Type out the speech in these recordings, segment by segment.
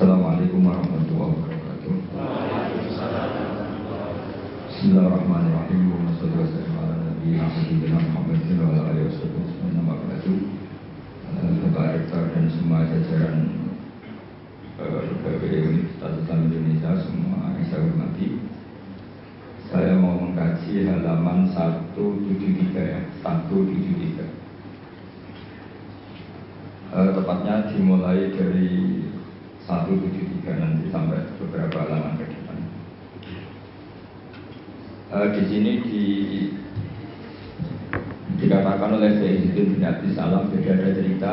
Assalamualaikum warahmatullahi wabarakatuh. Bismillahirrahmanirrahim. Wassalatu wassalamu ala nabiyyina Muhammadin wa ala alihi wasallam. Bapak Rektor dan semua jajaran PPD Universitas Islam Indonesia semua yang saya hormati. Saya mau mengkaji halaman 173 ya, 173. Tepatnya dimulai dari 173 nanti sampai beberapa halaman ke depan. Di sini dikatakan oleh Sayyidina bin Abdus Salam, jadi ada cerita.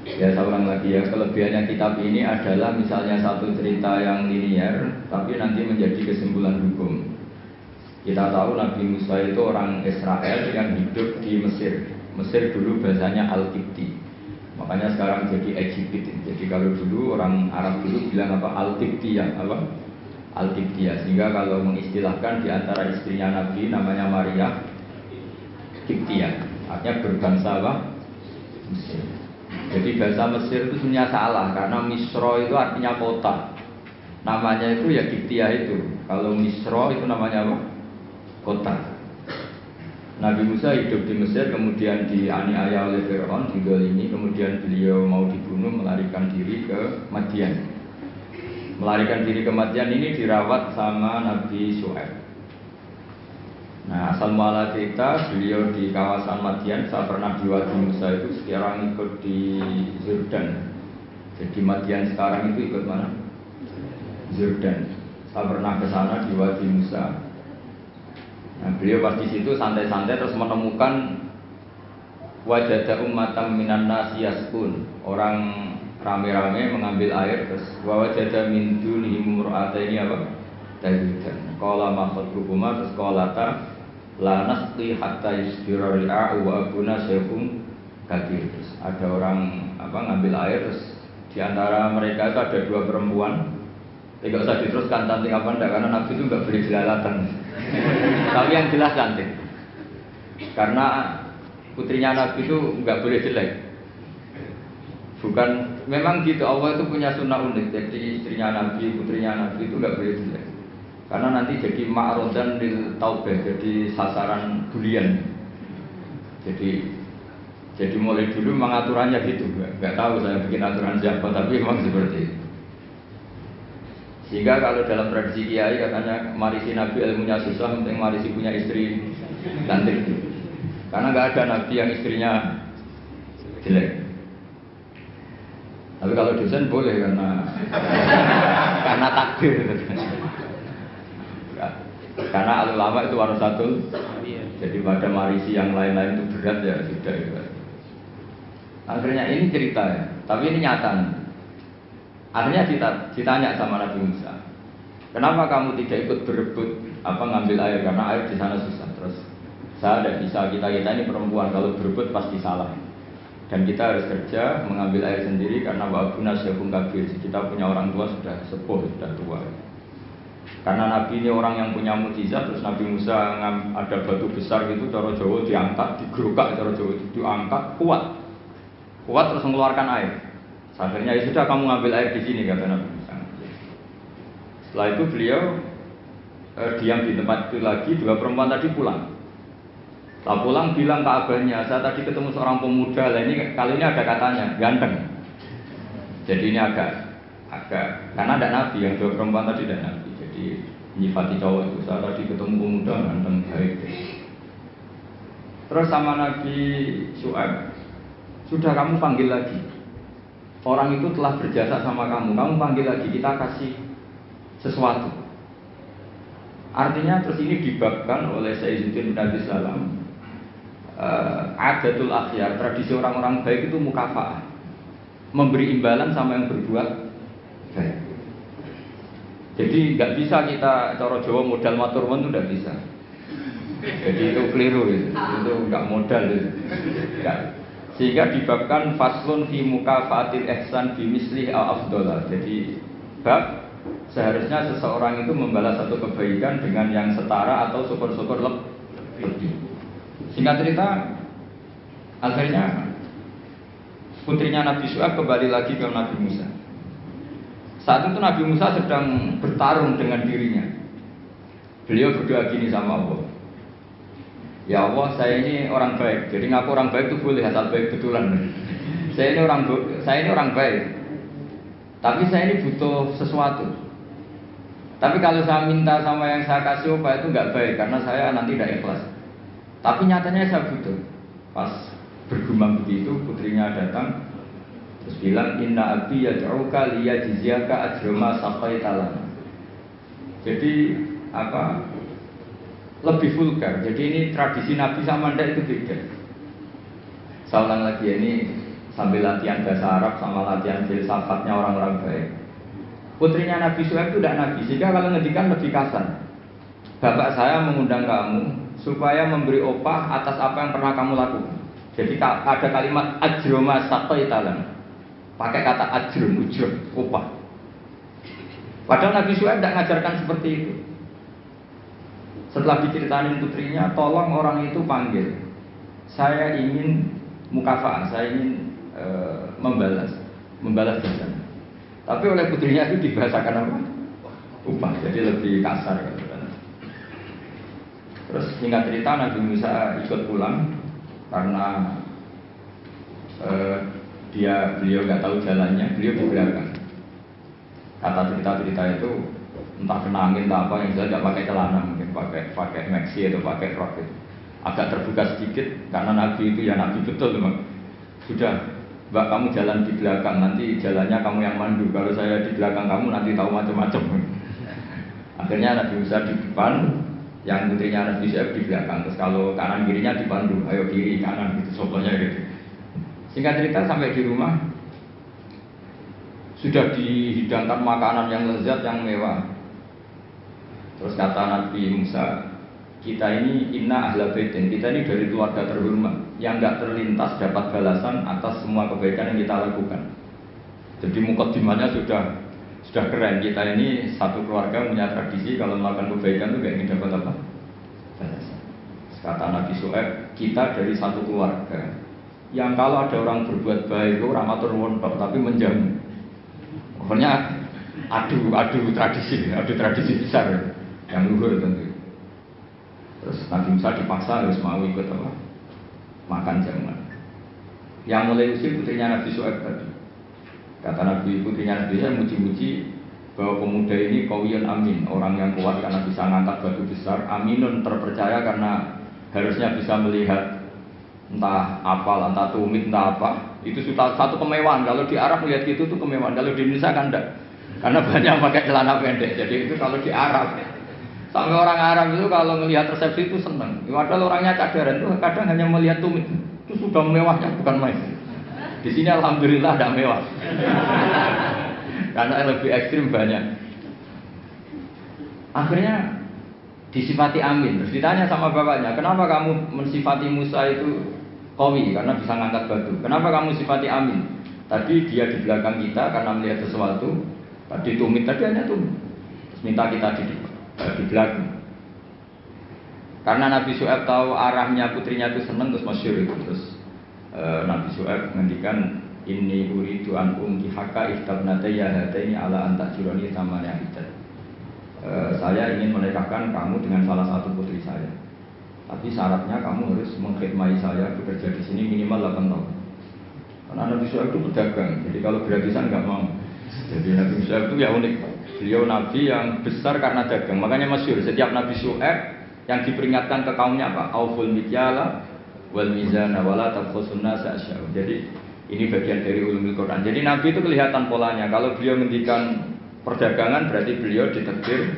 Ya, saya ulang lagi ya, kelebihannya kitab ini adalah misalnya satu cerita yang linier, tapi nanti menjadi kesimpulan hukum. Kita tahu Nabi Musa itu orang Israel yang hidup di Mesir. Mesir dulu bahasanya Al-Qibti, makanya sekarang jadi Egypt. Jadi kalau dulu orang Arab dulu bilang apa? Al-Qibtiyah, apa? Al-Qibtiyah. Sehingga kalau mengistilahkan di antara istrinya Nabi namanya Maria Qibtiyah, artinya berbangsa apa? Mesir. Jadi bahasa Mesir itu sebenarnya salah karena Misro itu artinya kota. Namanya itu ya Qibtiyah itu. Kalau Misro itu namanya apa? Kota. Nabi Musa hidup di Mesir, kemudian dianiaya oleh Fir'aun, didolimi, kemudian beliau mau dibunuh, melarikan diri ke Madian. Melarikan diri ke Madian ini dirawat sama Nabi Syuaib. Nah, asal muala cerita, beliau di kawasan Madian, saya pernah di Wadi Musa itu, sekarang ikut di Jordan. Jadi Madian sekarang itu ikut mana? Jordan. Saya pernah ke sana di Wadi Musa. Nah, beliau pas di situ santai-santai terus menemukan wajada ummatan minan nasi yaskun, orang rame-rame mengambil air, terus wajada min dunihim mur'ataini apa? Tayyudan. Qala ma khatbukuma, terus qalata la nasqi hatta yusbira ri'a'u wa abuna syaikhun kabir. Terus ada orang apa ngambil air, terus di antara mereka itu ada dua perempuan. Tidak usah diteruskan cantik apa enggak, karena Nabi itu enggak boleh jelalatan. Tapi yang jelas cantik. Karena putrinya Nabi itu enggak boleh jelek. Bukan, memang gitu, Allah itu punya sunnah unik. Jadi istrinya Nabi, putrinya Nabi itu enggak boleh jelek. Karena nanti jadi ma'rodan lil taubah, jadi sasaran bulian. Jadi mulai dulu memang aturannya gitu. Enggak tahu saya bikin aturan siapa, tapi memang seperti itu. Sehingga kalau dalam tradisi kiai katanya marisi Nabi ilmunya susah, penting marisi punya istri cantik. Karena nggak ada Nabi yang istrinya jelek. Tapi kalau dosen boleh karena takdir. Karena ulama itu warasatul. Jadi pada marisi yang lain-lain itu berat ya sudah. Akhirnya ini cerita ya, tapi ini nyata nih. Akhirnya ditanya sama Nabi Musa, kenapa kamu tidak ikut berebut ngambil air, karena air di sana susah. Terus saya tidak bisa, kita ini perempuan, kalau berebut pasti salah. Dan kita harus kerja mengambil air sendiri karena wabuna syaikhun kabir, kita punya orang tua sudah sepuh, sudah tua. Karena Nabi ini orang yang punya mukjizat, terus Nabi Musa ada batu besar gitu, cara Jawa diangkat, digerukak, cara Jawa diangkat, kuat terus mengeluarkan air. Akhirnya ya sudah, kamu ngambil air di sini, kata Nabi Musa. Setelah itu beliau diam di tempat itu lagi. Dua perempuan tadi pulang. Setelah pulang bilang ke abahnya, saya tadi ketemu seorang pemuda. Lah ini kali ini ada katanya ganteng. Jadi ini agak karena ada Nabi, yang dua perempuan tadi ada Nabi. Jadi nyifati cowok itu, saya tadi ketemu pemuda ganteng baik. Terus sama Nabi Syuaib, sudah kamu panggil lagi. Orang itu telah berjasa sama kamu panggil lagi, kita kasih sesuatu. Artinya terus ini dibabkan oleh Sayyidina bin Abdus Salam, adatul akhyar, tradisi orang-orang baik itu mukafa'ah, memberi imbalan sama yang berbuat baik. Jadi nggak bisa kita cara Jawa modal maturun itu nggak bisa. Jadi itu keliru itu nggak modal itu. Sehingga dibabkan faslun fi mukafaatil ihsan bi misli al afdhalah. Jadi bab seharusnya seseorang itu membalas satu kebaikan dengan yang setara atau syukur-syukur lebih. Singkat cerita, akhirnya putrinya Nabi Syuaib kembali lagi ke Nabi Musa. Saat itu Nabi Musa sedang bertarung dengan dirinya. Beliau berdoa gini sama Allah. Ya Allah, saya ini orang baik. Jadi ngaku orang baik itu boleh asal baik betulan. Saya ini orang baik. Tapi saya ini butuh sesuatu. Tapi kalau saya minta sama yang saya kasih apa itu nggak baik karena saya nanti tidak ikhlas. Tapi nyatanya saya butuh. Pas bergumam begitu, putrinya datang terus bilang inna abi yad'uka liyajziyaka ajra ma saqaita lana. Jadi lebih vulgar. Jadi ini tradisi Nabi sama Anda itu beda. Saya ulang lagi ini sambil latihan bahasa Arab sama latihan filsafatnya orang-orang baik. Putrinya Nabi Syuaib itu tidak Nabi, sehingga kalau ngendikan lebih kasar. Bapak saya mengundang kamu supaya memberi opah atas apa yang pernah kamu lakukan. Jadi ada kalimat ajroma saqaita lana. Pakai kata ajrun, ujur, opah. Padahal Nabi Syuaib tidak mengajarkan seperti itu. Setelah diceritain putrinya, tolong orang itu panggil. Saya ingin mukafa'ah, saya ingin membalas jasa. Tapi oleh putrinya itu dibahasakan apa? Upah, jadi lebih kasar. Terus singkat cerita Nabi Musa ikut pulang karena beliau nggak tahu jalannya, beliau di belakang. Kata cerita itu entah kena angin entah apa yang jelas nggak pakai celana, mungkin pakai maxi atau pakai rok gitu. Agak terbuka sedikit karena Nabi itu ya Nabi betul memang. Sudah, Mbak kamu jalan di belakang, nanti jalannya kamu yang mandu. Kalau saya di belakang kamu nanti tahu macam-macam. Akhirnya Nabi Musa di depan, yang putrinya Nabi Syuaib di belakang. Terus kalau kanan kirinya dipandu, ayo kiri kanan gitu, contohnya gitu. Singkat cerita sampai di rumah sudah dihidangkan makanan yang lezat, yang mewah. Terus kata Nabi Musa, kita ini inna ahla baitin, kita ini dari keluarga terhormat yang nggak terlintas dapat balasan atas semua kebaikan yang kita lakukan. Jadi mukadimahnya sudah keren. Kita ini satu keluarga punya tradisi kalau melakukan kebaikan itu nggak ingin dapat apa balasan. Kata Nabi Syuaib, kita dari satu keluarga yang kalau ada orang berbuat baik itu ramatur wontok tapi menjamu. Pokoknya adu tradisi besar yang luhur tentu. Terus Nabi Musa dipaksa harus mau ikut apa? Makan jamuan. Yang mulai usir putrinya Nabi Syuaib tadi. Kata Nabi putrinya Nabi Syuaib muji-muji bahwa pemuda ini qawiyun amin, orang yang kuat karena bisa ngangkat batu besar, aminun terpercaya karena harusnya bisa melihat entah apal, entah tumit, entah apa. Itu sudah satu kemewahan. Kalau di Arab melihat gitu tuh kemewahan. Kalau di Indonesia kan enggak. Karena banyak pakai celana pendek. Jadi itu kalau di Arab. Sampai orang Arab itu kalau melihat resepsi itu senang. Padahal orangnya cadaran itu kadang hanya melihat tumit. Itu sudah mewahnya bukan main. Di sini alhamdulillah tidak mewah. Karena lebih ekstrim banyak. Akhirnya disifati amin. Terus ditanya sama bapaknya, kenapa kamu mensifati Musa itu qawi karena bisa ngangkat batu? Kenapa kamu sifati amin? Tadi dia di belakang kita karena melihat sesuatu. Tadi tumit, tadi hanya tumit. Terus minta kita di belakang. Karena Nabi Syuaib tahu arahnya putrinya itu senang, terus masyhur itu. Terus Nabi Syuaib menghentikan inni uridu an unkihaka ihtabnatayya hataini ala an tajurani thamaniya hijjat. Saya ingin menikahkan kamu dengan salah satu putri saya. Tapi syaratnya kamu harus mengkhidmati saya bekerja di sini minimal 8 tahun. Karena Nabi Syuaib itu pedagang, jadi kalau gratisan nggak mau. Jadi Nabi Syuaib itu ya unik. Beliau Nabi yang besar karena dagang. Makanya masyhur setiap Nabi Syuaib yang diperingatkan ke kaumnya apa? Auful mikyala wal mizana wala tabkhusun nasa asya'u. Jadi ini bagian dari ulumul Quran. Jadi Nabi itu kelihatan polanya. Kalau beliau menghentikan perdagangan berarti beliau ditakdir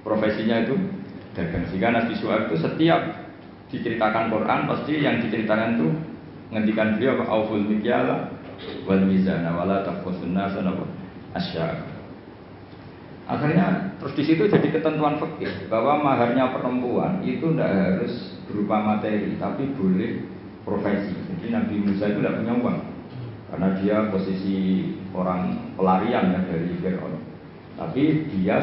profesinya itu dagang. Sehingga Nabi Syuaib itu setiap diceritakan Quran pasti yang diceritakan itu menghentikan beliau auful mikyala wal mizana wala tabkhusun nasa asya'u. Akhirnya terus di situ jadi ketentuan fikih bahwa maharnya perempuan itu tidak harus berupa materi tapi boleh profesi. Jadi Nabi Musa itu tidak punya uang karena dia posisi orang pelarian ya dari Fir'aun. Tapi beliau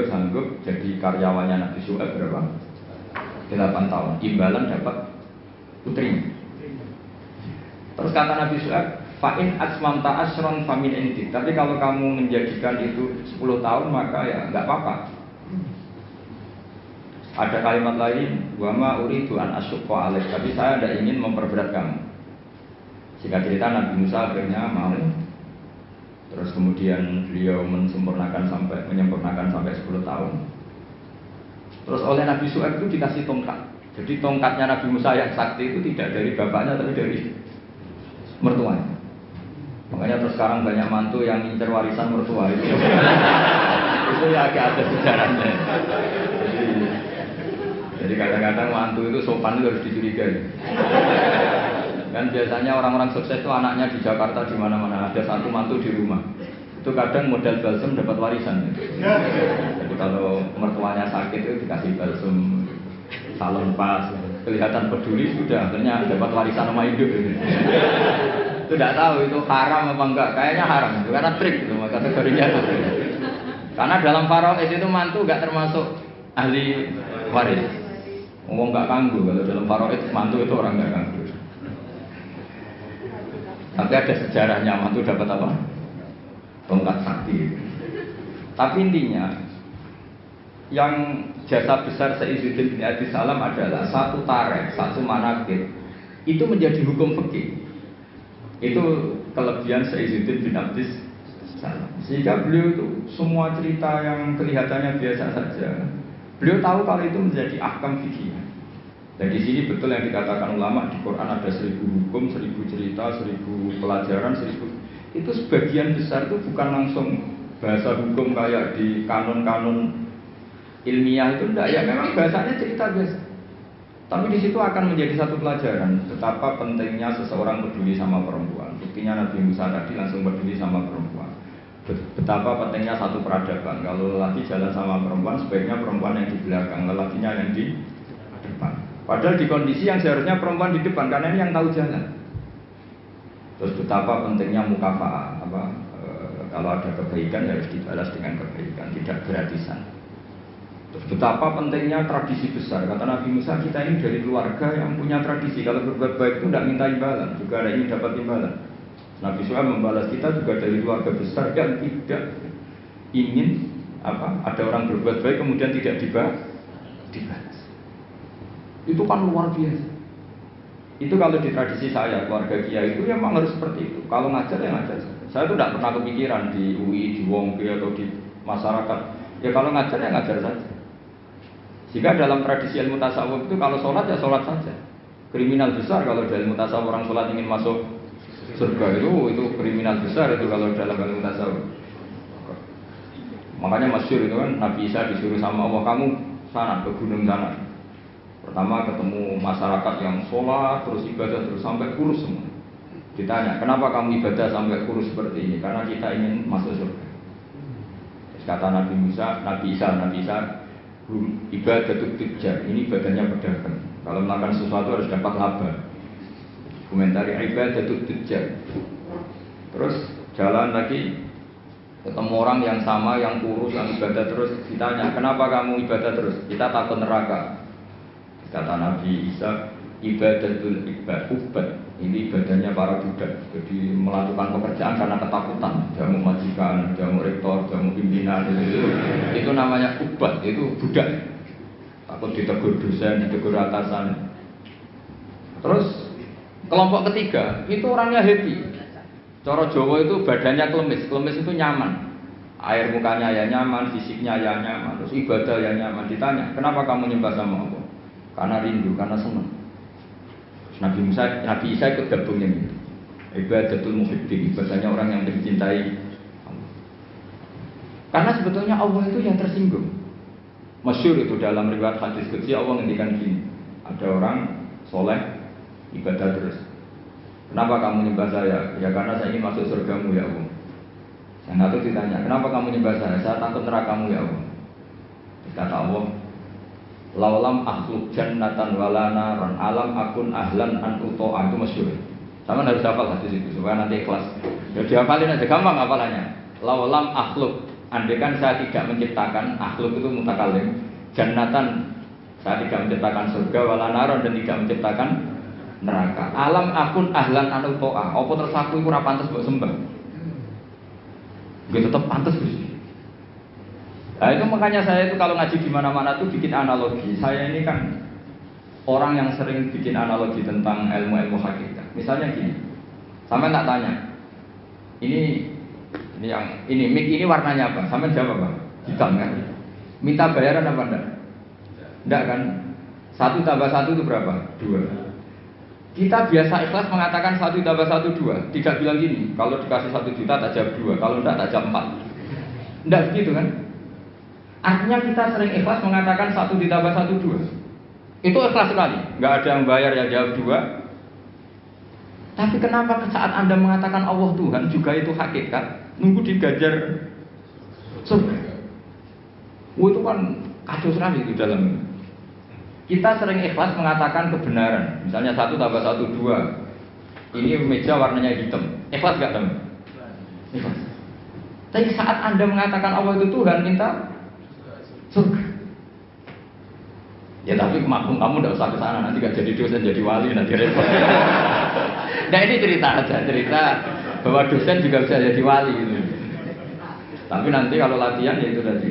sanggup jadi karyawannya Nabi Syuaib berapa? 8 tahun. Imbalan dapat putrinya. Terus kata Nabi Syuaib, Fa'in asmamta asron famin indik. Tapi kalau kamu menjadikan itu 10 tahun maka ya nggak apa-apa. Ada kalimat lain, wa ma uridu an asyqa alaik. Tapi saya tidak ingin memperberat kamu. Singkat cerita Nabi Musa akhirnya mau. Terus kemudian beliau menyempurnakan sampai 10 tahun. Terus oleh Nabi Syuaib itu dikasih tongkat. Jadi tongkatnya Nabi Musa yang sakti itu tidak dari bapaknya tapi dari mertuanya. Makanya terus sekarang banyak mantu yang ngincer warisan mertua itu. Itu ya agak ada sejarahnya. Jadi kadang-kadang mantu itu sopan itu harus dicurigai. Kan biasanya orang-orang sukses itu anaknya di Jakarta di mana-mana ada satu mantu di rumah. Itu kadang modal balsem dapat warisan. Jadi kalau mertuanya sakit itu dikasih balsem, salon pas, kelihatan peduli sudah akhirnya dapat warisan sama hidup. Itu tidak tahu itu haram apa enggak, kayaknya haram itu karena trik itu kategorinya itu. Karena dalam faraid itu mantu enggak termasuk ahli waris. Ngomong enggak kanggu kalau dalam faraid mantu itu orang enggak kanggu. Tapi ada sejarahnya mantu dapat apa? Tongkat sakti. Tapi intinya yang jasa besar Sayyidina bin Abi Salam adalah satu tarikh, satu manaqib itu menjadi hukum fikih. Itu kelebihan Sayyidina bin Abi Salam. Sehingga beliau itu semua cerita yang kelihatannya biasa saja, beliau tahu kalau itu menjadi ahkam fikih. Dan di sini betul yang dikatakan ulama di Quran ada 1000 hukum, 1000 cerita, 1000 pelajaran, 1000. Itu sebagian besar itu bukan langsung bahasa hukum kayak di kanon-kanon ilmiah itu enggak, ya memang bahasanya cerita biasa. Tapi di situ akan menjadi satu pelajaran betapa pentingnya seseorang peduli sama perempuan. Buktinya Nabi Musa tadi langsung peduli sama perempuan. Betapa pentingnya satu peradaban. Kalau lelaki jalan sama perempuan, sebaiknya perempuan yang di belakang, lelakinya yang di depan. Padahal di kondisi yang seharusnya perempuan di depan, karena ini yang tahu jalan. Terus betapa pentingnya mukafa'ah, kalau ada kebaikan ya harus dibalas dengan kebaikan, tidak gratisan. Terus betapa pentingnya tradisi besar. Kata Nabi Musa, kita ini dari keluarga yang punya tradisi. Kalau berbuat baik itu tidak minta imbalan, juga ada ingin dapat imbalan. Nabi Syuaib membalas kita juga dari keluarga besar yang tidak ingin ada orang berbuat baik kemudian tidak dibalas. Itu kan luar biasa. Itu kalau di tradisi saya, keluarga kiai itu memang harus seperti itu. Kalau ngajar ya ngajar. Saya itu tidak pernah kepikiran di UI, di Wongke atau di masyarakat. Ya kalau ngajar ya ngajar saja. Jika dalam tradisi ilmu tasawuf itu kalau sholat ya sholat saja. Kriminal besar kalau dalam ilmu tasawuf orang sholat ingin masuk surga itu kriminal besar itu kalau dalam ilmu tasawuf. Makanya masyhur itu kan Nabi Isa disuruh sama Allah, kamu sana ke gunung sana. Pertama ketemu masyarakat yang sholat terus ibadah terus sampai kurus semua. Ditanya, kenapa kamu ibadah sampai kurus seperti ini? Karena kita ingin masuk surga. Kata Nabi Isa, ibadah itu tujjar, ini ibadahnya pedagang. Kalau melakukan sesuatu harus dapat laba. Komentari ibadah itu tujjar. Terus jalan lagi, ketemu orang yang sama, yang kurus, yang ibadah terus. Ditanya, kenapa kamu ibadah terus? Kita takut neraka. Kata Nabi Isa, ibadatul ubad. Ini ibadahnya para budak. Jadi melakukan pekerjaan karena ketakutan. Jamu majikan, jamu rektor, jamu pimpinan itu namanya ubad, itu budak. Takut ditegur dosen, ditegur atasan. Terus kelompok ketiga itu orangnya happy. Cara Jawa itu badannya klemis. Klemis itu nyaman. Air mukanya ya nyaman, fisiknya ya nyaman, terus ibadah ya nyaman. Ditanya, kenapa kamu nyembah sama Allah? Karena rindu, karena senang. Nabi Isa ikut gabung yang itu. Ibadatul muhibbin, ibadahnya orang yang mencintai Allah. Karena sebetulnya Allah itu yang tersinggung. Masyhur itu dalam riwayat hadis qudsi Allah ngendikan gini. Ada orang soleh ibadah terus. Kenapa kamu nyembah saya? Ya karena saya ingin masuk surgamu ya Allah. Yang satu ditanya, kenapa kamu nyembah saya? Saya takut nerakamu ya Allah. Kata Allah, laulam akhluk jannatan walana ron alam akun ahlan an uto'a. Itu masyhur. Sama harus hafal hadis itu supaya nanti ikhlas. Ya dihafalin aja gampang hafalannya. Laulam akhluk, andaikan saya tidak menciptakan, akhluk itu mutakalim, jannatan, saya tidak menciptakan surga walana ron dan tidak menciptakan neraka. Alam akun ahlan anu to'ah. Apa terus aku iku ora pantes mbok sembah? Gue tetap pantes Gusti. Nah itu makanya saya itu kalau ngaji di mana-mana tuh bikin analogi. Saya ini kan orang yang sering bikin analogi tentang ilmu-ilmu hakikat. Misalnya gini, sampai tak tanya, ini mic ini warnanya apa? Sampai jawab apa? Hitam kan? Minta bayaran apa enggak? Enggak kan? 1 tambah 1 itu berapa? 2. Kita biasa ikhlas mengatakan 1 tambah 1 2. Tidak bilang gini, kalau dikasih 1 juta tak jawab 2, kalau enggak tak jawab 4. Enggak begitu kan? Artinya kita sering ikhlas mengatakan 1 ditambah 1 2. Itu ikhlas sekali, nggak ada yang bayar yang jawab 2. Tapi kenapa saat Anda mengatakan Allah Tuhan juga itu hakikat, nunggu digajar surga? Itu kan kacau sekali di dalam. Kita sering ikhlas mengatakan kebenaran, misalnya 1 tambah 1 2. Ini meja warnanya hitam, ikhlas nggak teman? Ikhlas. Tapi saat Anda mengatakan Allah itu Tuhan, minta surga. Ya tapi maklum kamu tidak usah ke sana, nanti gak jadi dosen jadi wali nanti repot. Nah ini cerita aja, cerita bahwa dosen juga bisa jadi wali gitu. Tapi nanti kalau latihan ya itu tadi,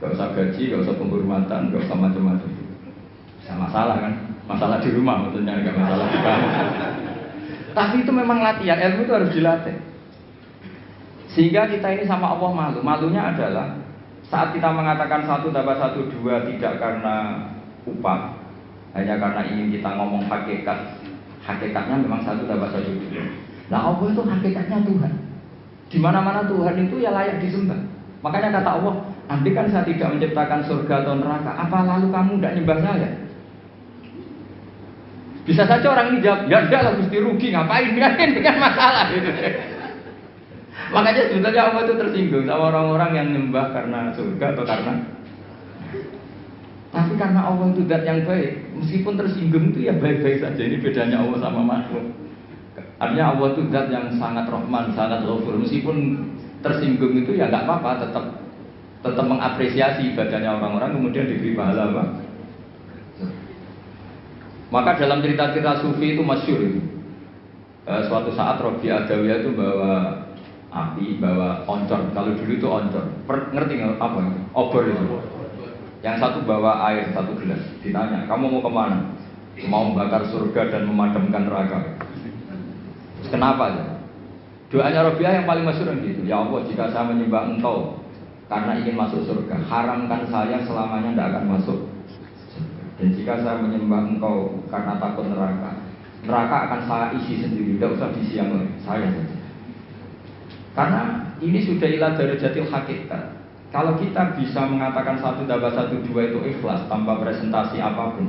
gak usah gaji, gak usah penghormatan, gak usah macam-macam. Bisa masalah kan, masalah di rumah maksudnya, gak masalah di kampus. Tapi itu memang latihan, ilmu itu harus dilatih. Sehingga kita ini sama Allah malu. Malunya adalah saat kita mengatakan 1 tambah 1 2 tidak karena upah, hanya karena ingin kita ngomong hakikat. Hakikatnya memang 1 tambah 1 2. Nah Allah itu hakikatnya Tuhan. Di mana-mana Tuhan itu ya layak disembah. Makanya kata Allah, andai kan saya tidak menciptakan surga atau neraka, apa lalu kamu tidak nyembah saya? Bisa saja orang ini jawab, ya enggak lah Gusti, rugi ngapain kan masalah gitu. Makanya sebetulnya Allah itu tersinggung sama orang-orang yang nyembah karena surga atau karena. Tapi karena Allah itu zat yang baik, meskipun tersinggung itu ya baik-baik saja. Ini bedanya Allah sama makhluk. Artinya Allah itu zat yang sangat Rahman, sangat Ghafur. Meskipun tersinggung itu ya nggak apa-apa, tetap mengapresiasi ibadahnya orang-orang, kemudian diberi pahala apa? Maka dalam cerita-cerita sufi itu masyhur itu. Suatu saat Robi Adawiyah itu bawa api, bawa oncor. Kalau dulu itu oncor. Ngerti nggak apa itu? Obor itu. Yang satu bawa air 1 gelas. Ditanya, kamu mau kemana? Mau membakar surga dan memadamkan neraka. Terus kenapa ya? Doanya Robiah yang paling masyhur gitu. Ya Allah, jika saya menyembah Engkau karena ingin masuk surga, haramkan saya selamanya tidak akan masuk. Dan jika saya menyembah Engkau karena takut neraka, neraka akan saya isi sendiri, tidak usah diisi yang lain, saya saja. Karena ini sudah ilah darajatil hakikat. Kalau kita bisa mengatakan 1 tambah 1 2 itu ikhlas tanpa presentasi apapun,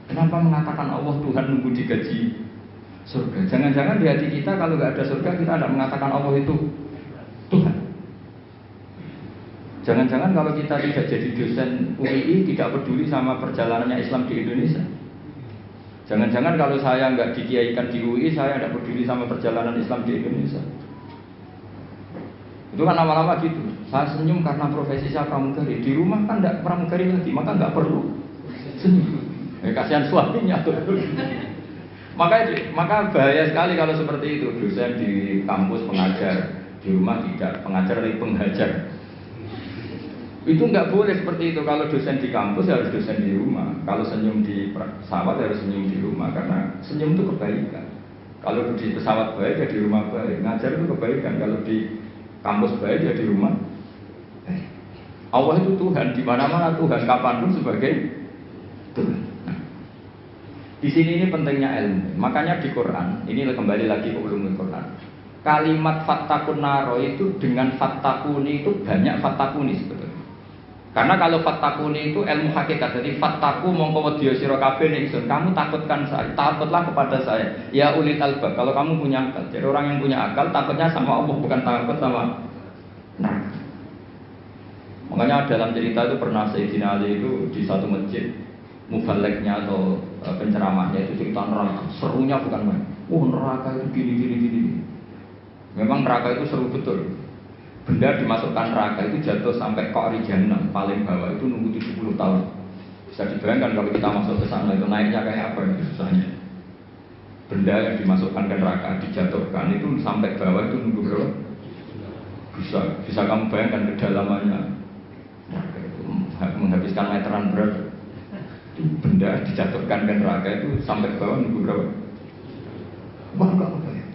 kenapa mengatakan Allah Tuhan nunggu digaji surga? Jangan-jangan di hati kita kalau nggak ada surga kita tidak mengatakan Allah itu Tuhan. Jangan-jangan kalau kita tidak jadi dosen UII tidak peduli sama perjalanannya Islam di Indonesia. Jangan-jangan kalau saya nggak dikiaikan di UI saya tidak peduli sama perjalanan Islam di Indonesia. Itu kan lama-lama gitu. Saya senyum karena profesi saya pramugari. Di rumah kan tidak pramugari lagi, maka nggak perlu senyum. Kasihan suaminya tuh. Maka bahaya sekali kalau seperti itu. Dosen di kampus pengajar, di rumah tidak pengajar tapi penghajar. Itu nggak boleh seperti itu. Kalau dosen di kampus harus dosen di rumah. Kalau senyum di pesawat harus senyum di rumah, karena senyum itu kebaikan. Kalau di pesawat baik ya di rumah baik. Ngajar itu kebaikan. Kalau di kampus baik ya di rumah. Allah itu Tuhan, di mana-mana Tuhan, kapanpun sebagai Tuhan. Nah, di sini ini pentingnya ilmu. Makanya di Quran, ini kembali lagi ke ulumul Quran. Kalimat fattakun naro itu dengan fattakuni itu banyak fattakuni sebetulnya. Karena kalau fattakuni itu ilmu hakikat, jadi fattaku mongko wedya sira kabeh ning ingsun, kamu takutkan saya, takutlah kepada saya. Ya ulil albab, kalau kamu punya akal. Jadi orang yang punya akal takutnya sama Allah, bukan takut sama neraka. Makanya dalam cerita itu pernah Sayyidina Ali itu di satu masjid, mubalignya atau penceramahnya itu cerita neraka. Serunya bukan main. Oh neraka itu gini. Memang neraka itu seru betul. Benda dimasukkan neraka itu jatuh sampai Qa'ri Jahannam paling bawah itu nunggu 70 tahun. Bisa dibayangkan kalau kita masuk ke sana itu naiknya kayak apa itu susahnya. benda yang dimasukkan ke neraka dijatuhkan itu sampai bawah itu nunggu berapa? Bisa kamu bayangkan kedalamannya itu menghabiskan meteran berat. Itu benda dijatuhkan ke neraka itu sampai bawah nunggu berapa? Wah, enggak kebayang.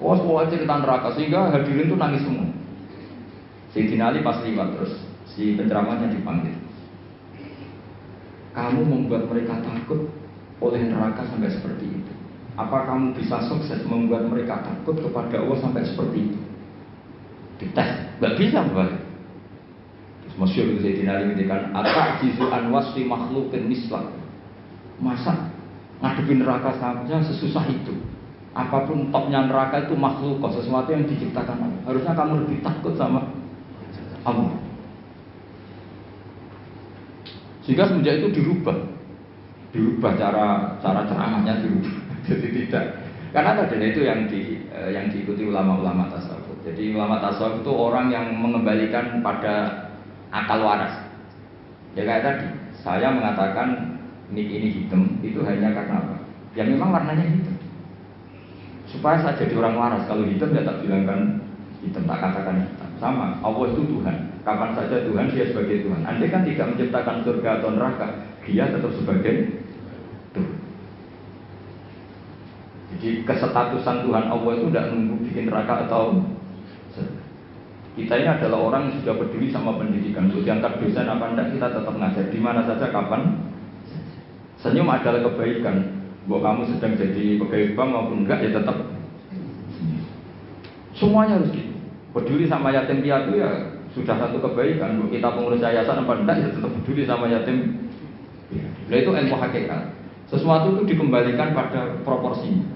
Semua cerita neraka sehingga hadirin itu nangis semua. Sayyidina Ali pas liwat terus si penceramahnya dipanggil. Kamu membuat mereka takut oleh neraka sampai seperti itu. Apa kamu bisa sukses membuat mereka takut kepada Allah sampai seperti itu? Dites, nggak bisa balik. Terus masyhur itu Sayyidina Ali mengatakan, "Atajizu an wasfi makhluqin mislah." Masa ngadepin neraka saja sesusah itu? Apapun topnya neraka itu makhluk, sesuatu yang diciptakan Allah. Harusnya kamu lebih takut sama Allah. Sehingga semenjak itu dirubah cara ceramahnya dirubah. Jadi tidak, karena tadi itu yang diikuti ulama-ulama tasawuf. Jadi ulama tasawuf itu orang yang mengembalikan pada akal waras. Ya kayak tadi, saya mengatakan ini hitam itu hanya karena apa? Ya memang warnanya hitam. Supaya saya jadi orang waras, kalau hitam ya tak bilangkan hitam, tak katakan hitam. Sama, Allah itu Tuhan. Kapan saja Tuhan, dia sebagai Tuhan. Andai kan tidak menciptakan surga atau neraka, dia tetap sebagai Tuhan. Jadi kesetatusan Tuhan Allah itu tidak nunggu bikin neraka atau surga. Kita ini adalah orang yang sudah peduli sama pendidikan. Untuk diangkat dosen apa enggak, kita tetap ngajar di mana saja, kapan. Senyum adalah kebaikan. Bahwa kamu sedang jadi pegawai bank maupun enggak, ya tetap semuanya harus gitu. Peduli sama yatim piatu ya sudah satu kebaikan. Bahwa kita pengurus yayasan apa enggak, ya tetap peduli sama yatim piatu. Nah itu ilmu hakikat. Sesuatu itu dikembalikan pada proporsinya.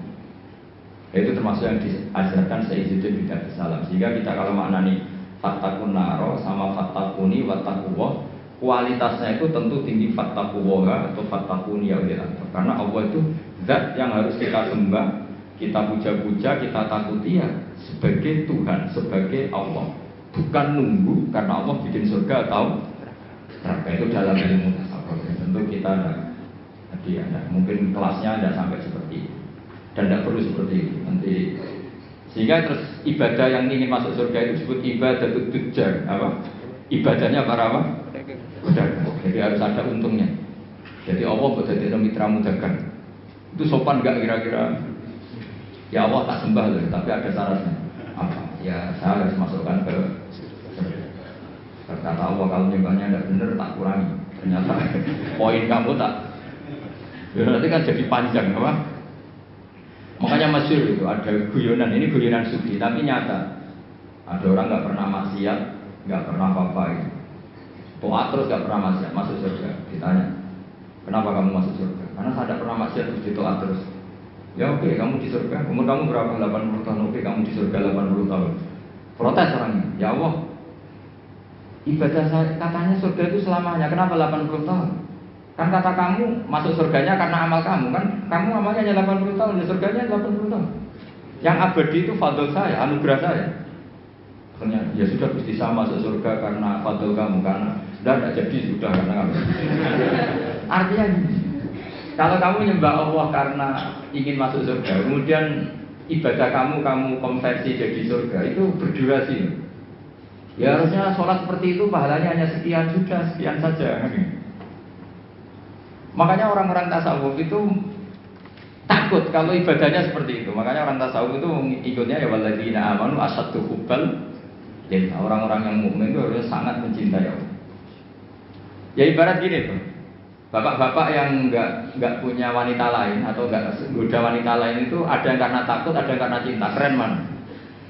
Itu termasuk yang diajarkan Sayyiduddin bin Abdus Salam. Sehingga kita kalau maknani fattaqun naro sama fattaquni wattaqullah, kualitasnya itu tentu tinggi fattaqullaha atau fattaquni ya Allah. Karena Allah itu zat yang harus kita sembah, kita puja-puja, kita takuti ya sebagai Tuhan, sebagai Allah. Bukan nunggu karena Allah bikin surga atau neraka. Itu dalam ilmu tasawuf. Tentu kita ada mungkin kelasnya tidak sampai seperti itu. Dan tidak perlu seperti itu. Nanti sehingga terus ibadah yang ingin masuk surga itu disebut ibadah tujjar. Apa? Ibadahnya para apa? Pedagang. Jadi harus ada untungnya. Jadi Allah berjadi mitra dagang. Itu sopan nggak kira-kira? Ya Allah tak sembah loh, tapi ada syaratnya. Apa? Ya saya harus masukkan ke surga. Kata Allah kalau nyembahnya tidak benar tak kurangi. Ternyata poin kamu tak. Ya, nanti kan jadi panjang, apa? Makanya masyhur itu ada guyonan. Ini guyonan sufi, tapi nyata. Ada orang nggak pernah maksiat, nggak pernah apa-apa itu. Toat terus gak pernah maksiat, masuk surga. Ditanya, kenapa kamu masuk surga? Karena saya tidak pernah maksiat terus ditoat terus. Ya oke, kamu di surga. Umur kamu berapa? 80 tahun. Oke, kamu di surga 80 tahun. Protes orangnya. Ya Allah, ibadah saya katanya surga itu selamanya. Kenapa 80 tahun? Kan kata kamu masuk surganya karena amal kamu. Kan kamu amalnya hanya 80 tahun, ya surganya 80 tahun. Yang abadi itu fadl saya, anugerah saya. Akhirnya, ya sudah Gusti saya masuk surga karena fadl kamu, karena tidak jadi sudah karena kamu. Artinya kalau kamu menyembah Allah karena ingin masuk surga, kemudian ibadah kamu konversi jadi surga, itu berdurasi. Ya harusnya sholat seperti itu pahalanya hanya sekian, sudah sekian saja. Makanya orang-orang tasawuf itu takut kalau ibadahnya seperti itu. Makanya orang tasawuf itu ikutnya ya walladzina amanu asyaddu hubbal. Ya, orang-orang yang mukmin itu harusnya sangat mencintai Allah. Ya ibarat gini tuh, bapak-bapak yang nggak punya wanita lain atau nggak goda wanita lain itu ada yang karena takut, ada yang karena cinta. Keren man.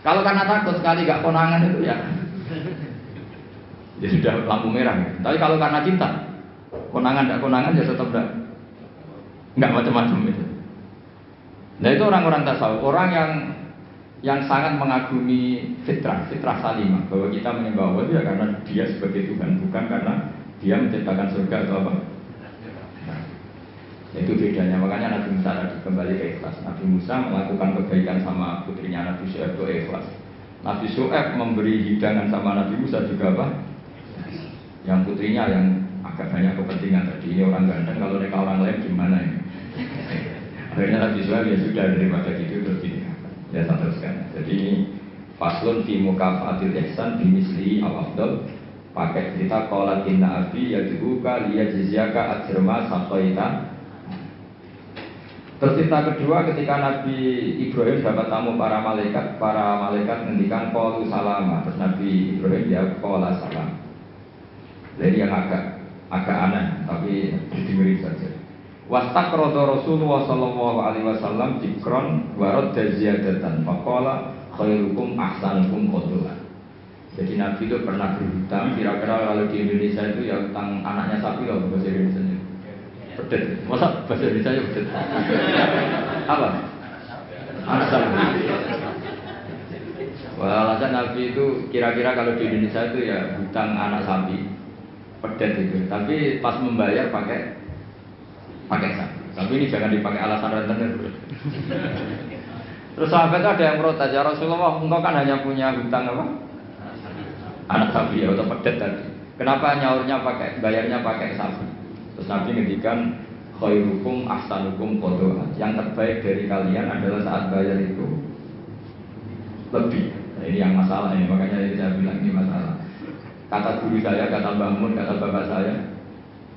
Kalau karena takut sekali nggak konangan itu ya sudah lampu merah. Tapi kalau karena cinta, konangan ya tetap nggak macam-macam itu. Nah itu orang-orang tasawuf, orang yang sangat mengagumi fitrah salimah, bahwa kita menyembah Allah itu ya karena dia sebagai Tuhan, bukan karena dia menciptakan surga atau apa. Itu bedanya. Makanya Nabi Musa tadi kembali ke ikhlas. Nabi Musa melakukan kebaikan sama putrinya Nabi Syuaib itu ikhlas. Nabi Syuaib memberi hidangan sama Nabi Musa juga apa? Yang putrinya yang agak banyak kepentingan tadi. Ini orang ganteng, kalau mereka orang lain gimana ini? Akhirnya mati suami ya sudah, daripada gitu terus dinikahkan. Ya saya teruskan. Jadi ini faslun fi mukafatil ihsan bimisli al-afdal. Pakai cerita qalatinna abi yad'uka liyajziyaka ajrama saqaita. Terus cerita kedua ketika Nabi Ibrahim dapat tamu para malaikat ngendikan qalu salama. Terus Nabi Ibrahim dia qala salam. Jadi yang agak aneh tapi dengerin saja. Wastaqrada Rasulullah sallallahu alaihi wasallam dzikron wa radda ziyadatan faqala khairukum ahsanukum qadwa. Jadi Nabi itu pernah berhutang, kira-kira kalau di Indonesia itu ya hutang anaknya sapi loh bahasa Indonesia. Pedet. Masa bahasa Indonesia ya pedet? Apa? Anak sapi. Wah, alasan Nabi itu kira-kira kalau di Indonesia itu ya hutang anak sapi. Pedet itu. Tapi pas membayar pakai sapi. Tapi ini jangan dipakai alasan rentenir. Terus sahabat ada yang protes, ya Rasulullah, engkau kan hanya punya hutang apa? Anak sapi ya, atau pedet tadi. Kenapa bayarnya pakai sapi? Terus Nabi ngendikan khairukum ahsanukum qadwa. Yang terbaik dari kalian adalah saat bayar itu lebih. Nah, ini yang masalah ini, makanya saya bilang ini masalah. Kata guru saya, kata Mbah Mun, kata bapak saya,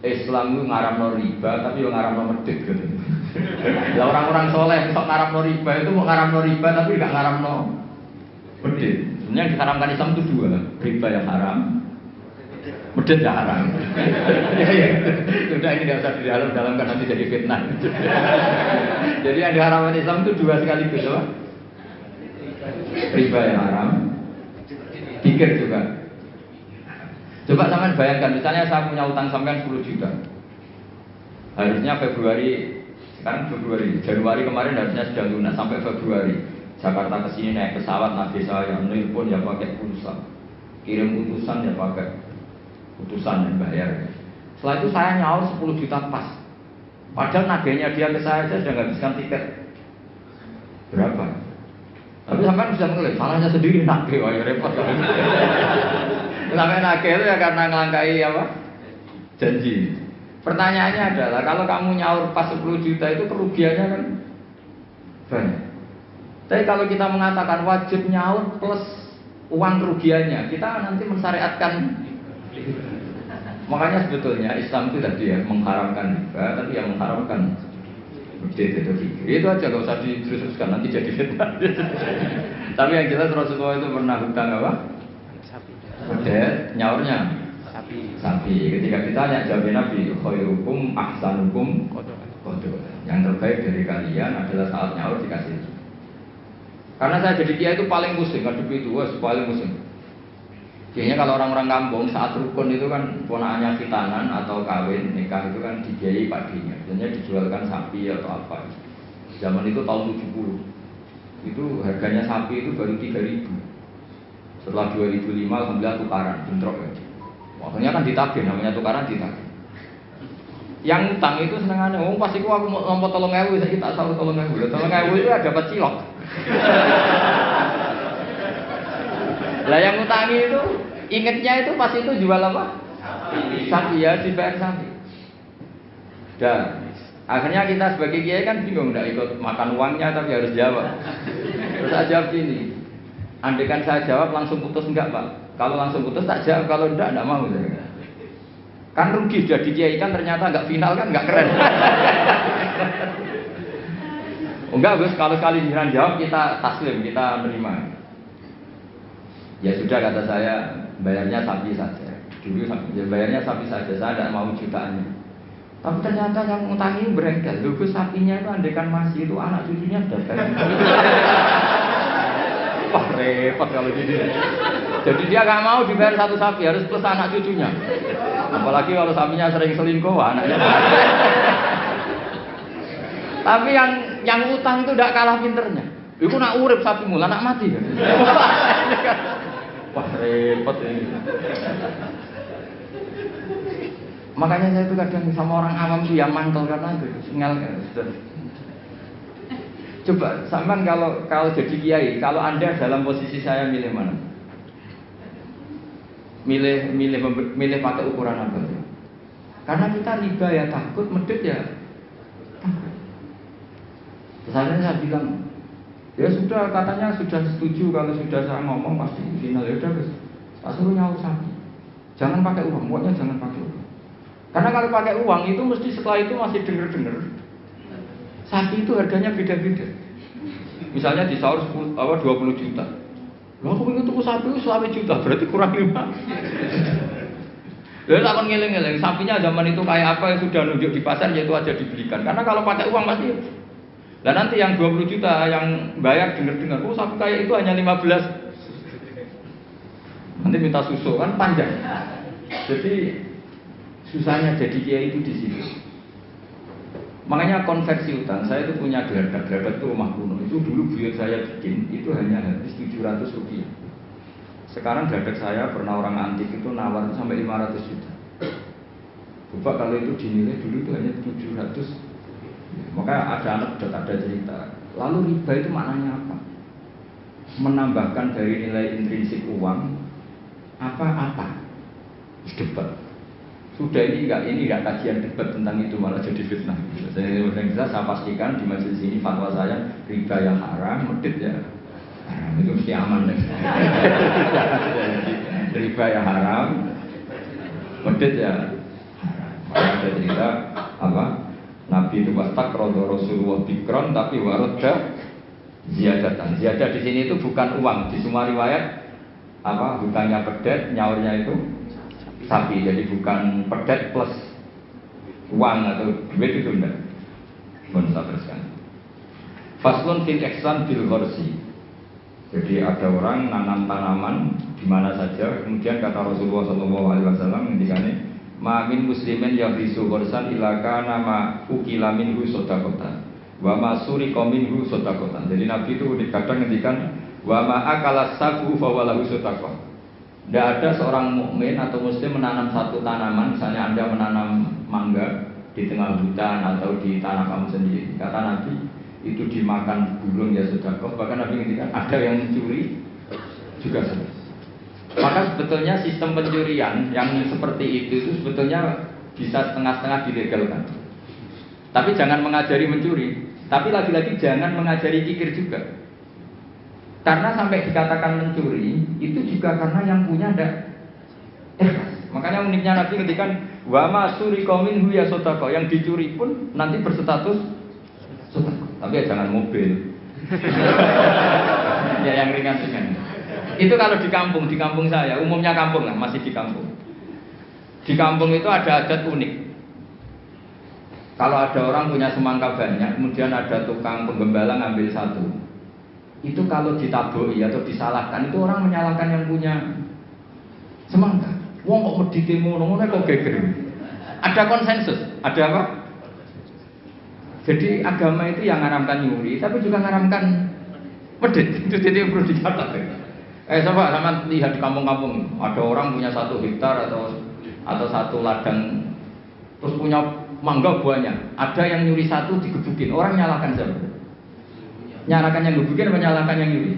Islam itu ngaramno riba, tapi yang ngaramno medit gitu. Ya orang-orang soleh sok ngaramno riba itu mau ngaramno riba tapi nggak ngaramno medit. Sebenarnya yang diharamkan Islam itu dua, riba yang haram, medit yang haram. Sudah ini tidak usah didalam-dalamkan nanti jadi fitnah. Jadi yang diharamkan Islam itu dua sekaligus, apa? Riba yang haram, pikir juga. Coba sampean bayangkan, misalnya saya punya utang sampean 10 juta. Harusnya Januari kemarin harusnya sudah lunas sampai Februari. Jakarta ke sini naik pesawat, nabi saya nelpon ya pakai pulsa, kirim utusan ya pakai utusan dan bayar. Setelah itu saya nyaur 10 juta pas. Padahal nagenya dia ke saya sudah menghabiskan tiket berapa? Tapi sampai bisa mengeluh, salahnya sendiri nage, wah ya repot kalau gitu. Sampai nage itu ya karena ngelangkai apa? Janji. Pertanyaannya adalah kalau kamu nyaur pas 10 juta itu kerugiannya kan banyak. Tapi kalau kita mengatakan wajib nyaur plus uang kerugiannya, kita nanti mensyariatkan. Makanya sebetulnya Islam itu tadi ya mengharamkan riba, tapi yang mengharamkan medit itu fikir. Itu aja gak usah diteruskan nanti jadi fitnah. Tapi yang jelas Rasulullah itu pernah hutang apa? Medit, nyaurnya sapi. Ketika ditanya jawab Nabi, khairukum ahsanukum qadwa. Yang terbaik dari kalian adalah saat nyaur dikasih. Karena saya jadi kiai itu paling pusing, ngadepi itu paling pusing. Kayaknya kalau orang-orang kampung saat rukun itu kan ponakannya khitanan atau kawin nikah itu kan dibiayai padinya. Biasanya dijualkan sapi atau apa. Zaman itu tahun 70. Itu harganya sapi itu baru 3.000. Setelah 2005 alhamdulillah tukaran, bentrok ya. Waktunya kan ditagih, namanya tukaran ditagih. Yang utang itu senengannya, pasti aku mau lompat 3.000, saya tak tahu 3.000. 3.000 itu ada dapat cilok. Lah yang utangi itu ingetnya itu pas itu jual apa? Sapi ya, dibayar sapi. Dan akhirnya kita sebagai kiai kan bingung, tidak ikut makan uangnya tapi harus jawab. Terus saya jawab gini, andaikan saya jawab langsung putus enggak Pak? Kalau langsung putus tak jawab, kalau enggak mau. Kan rugi jadi kiai kan ternyata enggak final kan enggak keren. Enggak Gus, kalau sekali jiran jawab kita taslim, kita menerima. Ya sudah kata saya, bayarnya sapi saja. Dulu ya bayarnya sapi saja, saya tidak mau jutaannya. Tapi ternyata yang ngutangi berengkel. Loh sapinya itu andaikan masih itu anak cucunya sudah banyak. Wah repot kalau gini. Jadi dia nggak mau dibayar satu sapi, harus plus anak cucunya. Apalagi kalau sapinya sering selingkuh, anaknya. Tapi yang utang itu tidak kalah pinternya. Iku nak urip sapi mula, nak mati. Wah repot ini. Makanya saya itu kadang sama orang awam itu yang mantel karena itu singal kan. Coba sampean kalau jadi kiai, kalau Anda dalam posisi saya milih mana? Milih pakai ukuran apa? Karena kita riba ya takut, medit ya takut. Saya bilang, ya sudah, katanya sudah setuju kalau sudah saya ngomong pasti final. Ya udah guys, tak suruh nyaur sapi. Jangan pakai uang, pokoknya jangan pakai uang. Karena kalau pakai uang itu mesti setelah itu masih denger-denger. Sapi itu harganya beda-beda. Misalnya di sahur 20 juta. Lah aku ingin tuku sapi 20 juta, berarti kurang 5. Lalu akan ngeleng-ngeleng, sapinya zaman itu kayak apa yang sudah nunjuk di pasar, yaitu aja dibelikan. Karena kalau pakai uang pasti. Dan nanti yang 20 juta yang bayar dengar-dengar, oh sapi kayak itu hanya 15. Nanti minta susu kan panjang. Jadi susahnya jadi kiai itu di situ. Makanya konversi utang, saya itu punya geladak itu rumah kuno. Itu dulu buyut saya bikin, itu hanya habis 700 rupiah. Sekarang geladak saya pernah orang antik itu nawar itu sampai 500 juta. Coba kalau itu dinilai dulu itu hanya 700. Maka ada anak sudah ada cerita. Lalu riba itu maknanya apa? Menambahkan dari nilai intrinsik uang apa-apa. Debat. Sudah ini enggak kajian debat tentang itu, malah jadi fitnah. Saya pastikan di majelis ini fatwa saya riba yang haram, medit ya. Haram itu mesti aman deh. Riba yang haram, medit ya haram. Maka ada cerita apa? Nabi itu wastak rodo Rasulullah bikron tapi waroda ziyadatan. Ziyadah di sini itu bukan uang. Di semua riwayat apa bukannya pedet, nyaurnya itu sapi. Jadi bukan pedet plus uang atau duit itu enggak. Mohon saya teruskan. Faslun fil ihsan bil gharsi. Jadi ada orang nanam tanaman di mana saja, kemudian kata Rasulullah SAW ngendikane ma min muslimin yahrisu gharsan ila kana ma ukila minhu sadaqatan wa ma suriqa minhu sadaqatan. Jadi Nabi itu kadang ngendikan wa ma akala sabu fa walahu sadaqah. Tidak ada seorang mukmin atau muslim menanam satu tanaman, misalnya Anda menanam mangga di tengah hutan atau di tanah kamu sendiri. Kata Nabi, itu dimakan burung ya sedekah. Bahkan Nabi ngendikan ada yang mencuri juga sedekah. Maka sebetulnya sistem pencurian yang seperti itu sebetulnya bisa setengah-setengah dilegalkan. Tapi jangan mengajari mencuri. Tapi lagi-lagi jangan mengajari kikir juga. Karena sampai dikatakan mencuri itu juga karena yang punya ada makanya uniknya Nabi ketika wa masuri qaumin huya sodako, yang dicuri pun nanti berstatus sodako. Tapi ya jangan mobil. Ya yang ringan-ringan. Itu kalau di kampung saya, umumnya kampung lah, masih di kampung. Di kampung itu ada adat unik. Kalau ada orang punya semangka banyak, kemudian ada tukang penggembala ngambil satu. Itu kalau ditaboi atau disalahkan, itu orang menyalahkan yang punya semangka. Wong kok medhite ngono kok geger. Ada konsensus, ada apa? Jadi agama itu yang ngaramkan nyuri, tapi juga ngaramkan medhit. Itu jadi perlu dicatat. Coba sama lihat di kampung-kampung, ada orang punya 1 hektar atau 1 ladang, terus punya mangga banyak. Ada yang nyuri 1 digebukin, orang nyalakan siapa? Nyalakan yang gebukin apa nyalakan yang nyuri?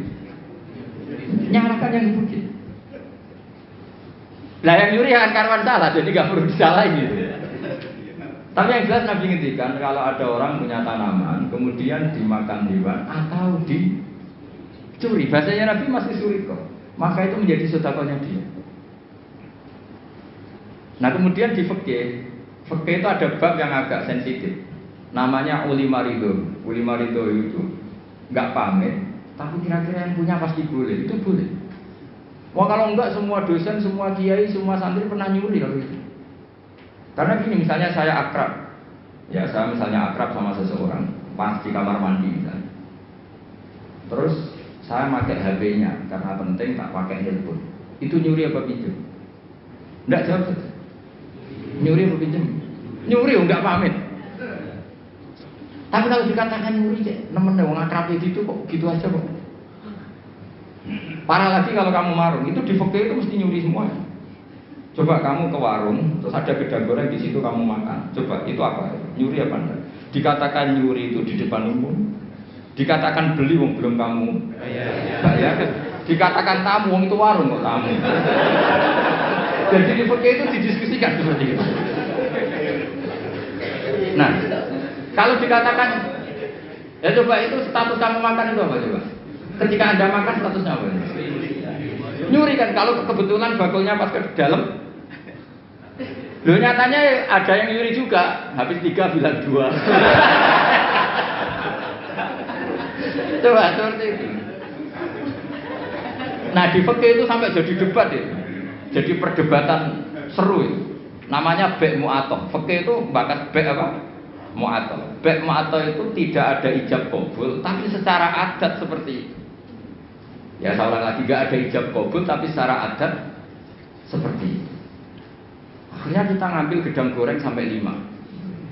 Nyalakan yang gebukin. Lah yang nyuri akan karuan salah, jadi nggak perlu disalahin gitu. Tapi yang jelas Nabi ngendikan kalau ada orang punya tanaman, kemudian dimakan hewan atau dicuri, bahasanya Nabi masih suri kok. Maka itu menjadi sedekahnya dia. Nah kemudian di fikih itu ada bab yang agak sensitif. Namanya ulima ridho. Ulima ridho itu nggak pamit, tapi kira-kira yang punya pasti boleh. Itu boleh. Wah kalau enggak semua dosen, semua kiai, semua santri pernah nyuri kalau itu. Karena gini, misalnya saya akrab, ya saya misalnya akrab sama seseorang, pas di kamar mandi misalnya. Terus saya pakai HP-nya karena penting, tak pakai handphone. Itu nyuri apa pinjam? Enggak jawab saja. Nyuri apa pinjam? Nyuri enggak pamit. Tapi kalau dikatakan nyuri, nemen wong akrab itu kok gitu aja kok. Parah lagi kalau kamu marung, itu di fikih itu mesti nyuri semua. Coba kamu ke warung, terus ada gedang goreng di situ kamu makan. Coba itu apa? Nyuri apa enggak? Dikatakan nyuri itu di depan umum. Dikatakan beli wong belum kamu bayar. Dikatakan tamu wong itu warung kok tamu. Jadi di fikih itu didiskusikan seperti itu. Nah, kalau dikatakan Ya coba itu status kamu makan itu apa coba? Ketika Anda makan statusnya apa? Nyuri kan, kalau kebetulan bakulnya pas ke dalam. Loh nyatanya ada yang nyuri juga, habis 3 bilang 2. Coba seperti itu. Nah di fikih itu sampai jadi debat ya. Jadi perdebatan seru itu. Namanya bek mu'atoh. Fikih itu bakat bek apa? Mu'atoh. Bek mu'atoh itu tidak ada ijab qabul, tapi secara adat seperti itu. Ya saya ulang lagi, gak ada ijab qabul, tapi secara adat seperti itu. Akhirnya kita ngambil gedang goreng sampai 5.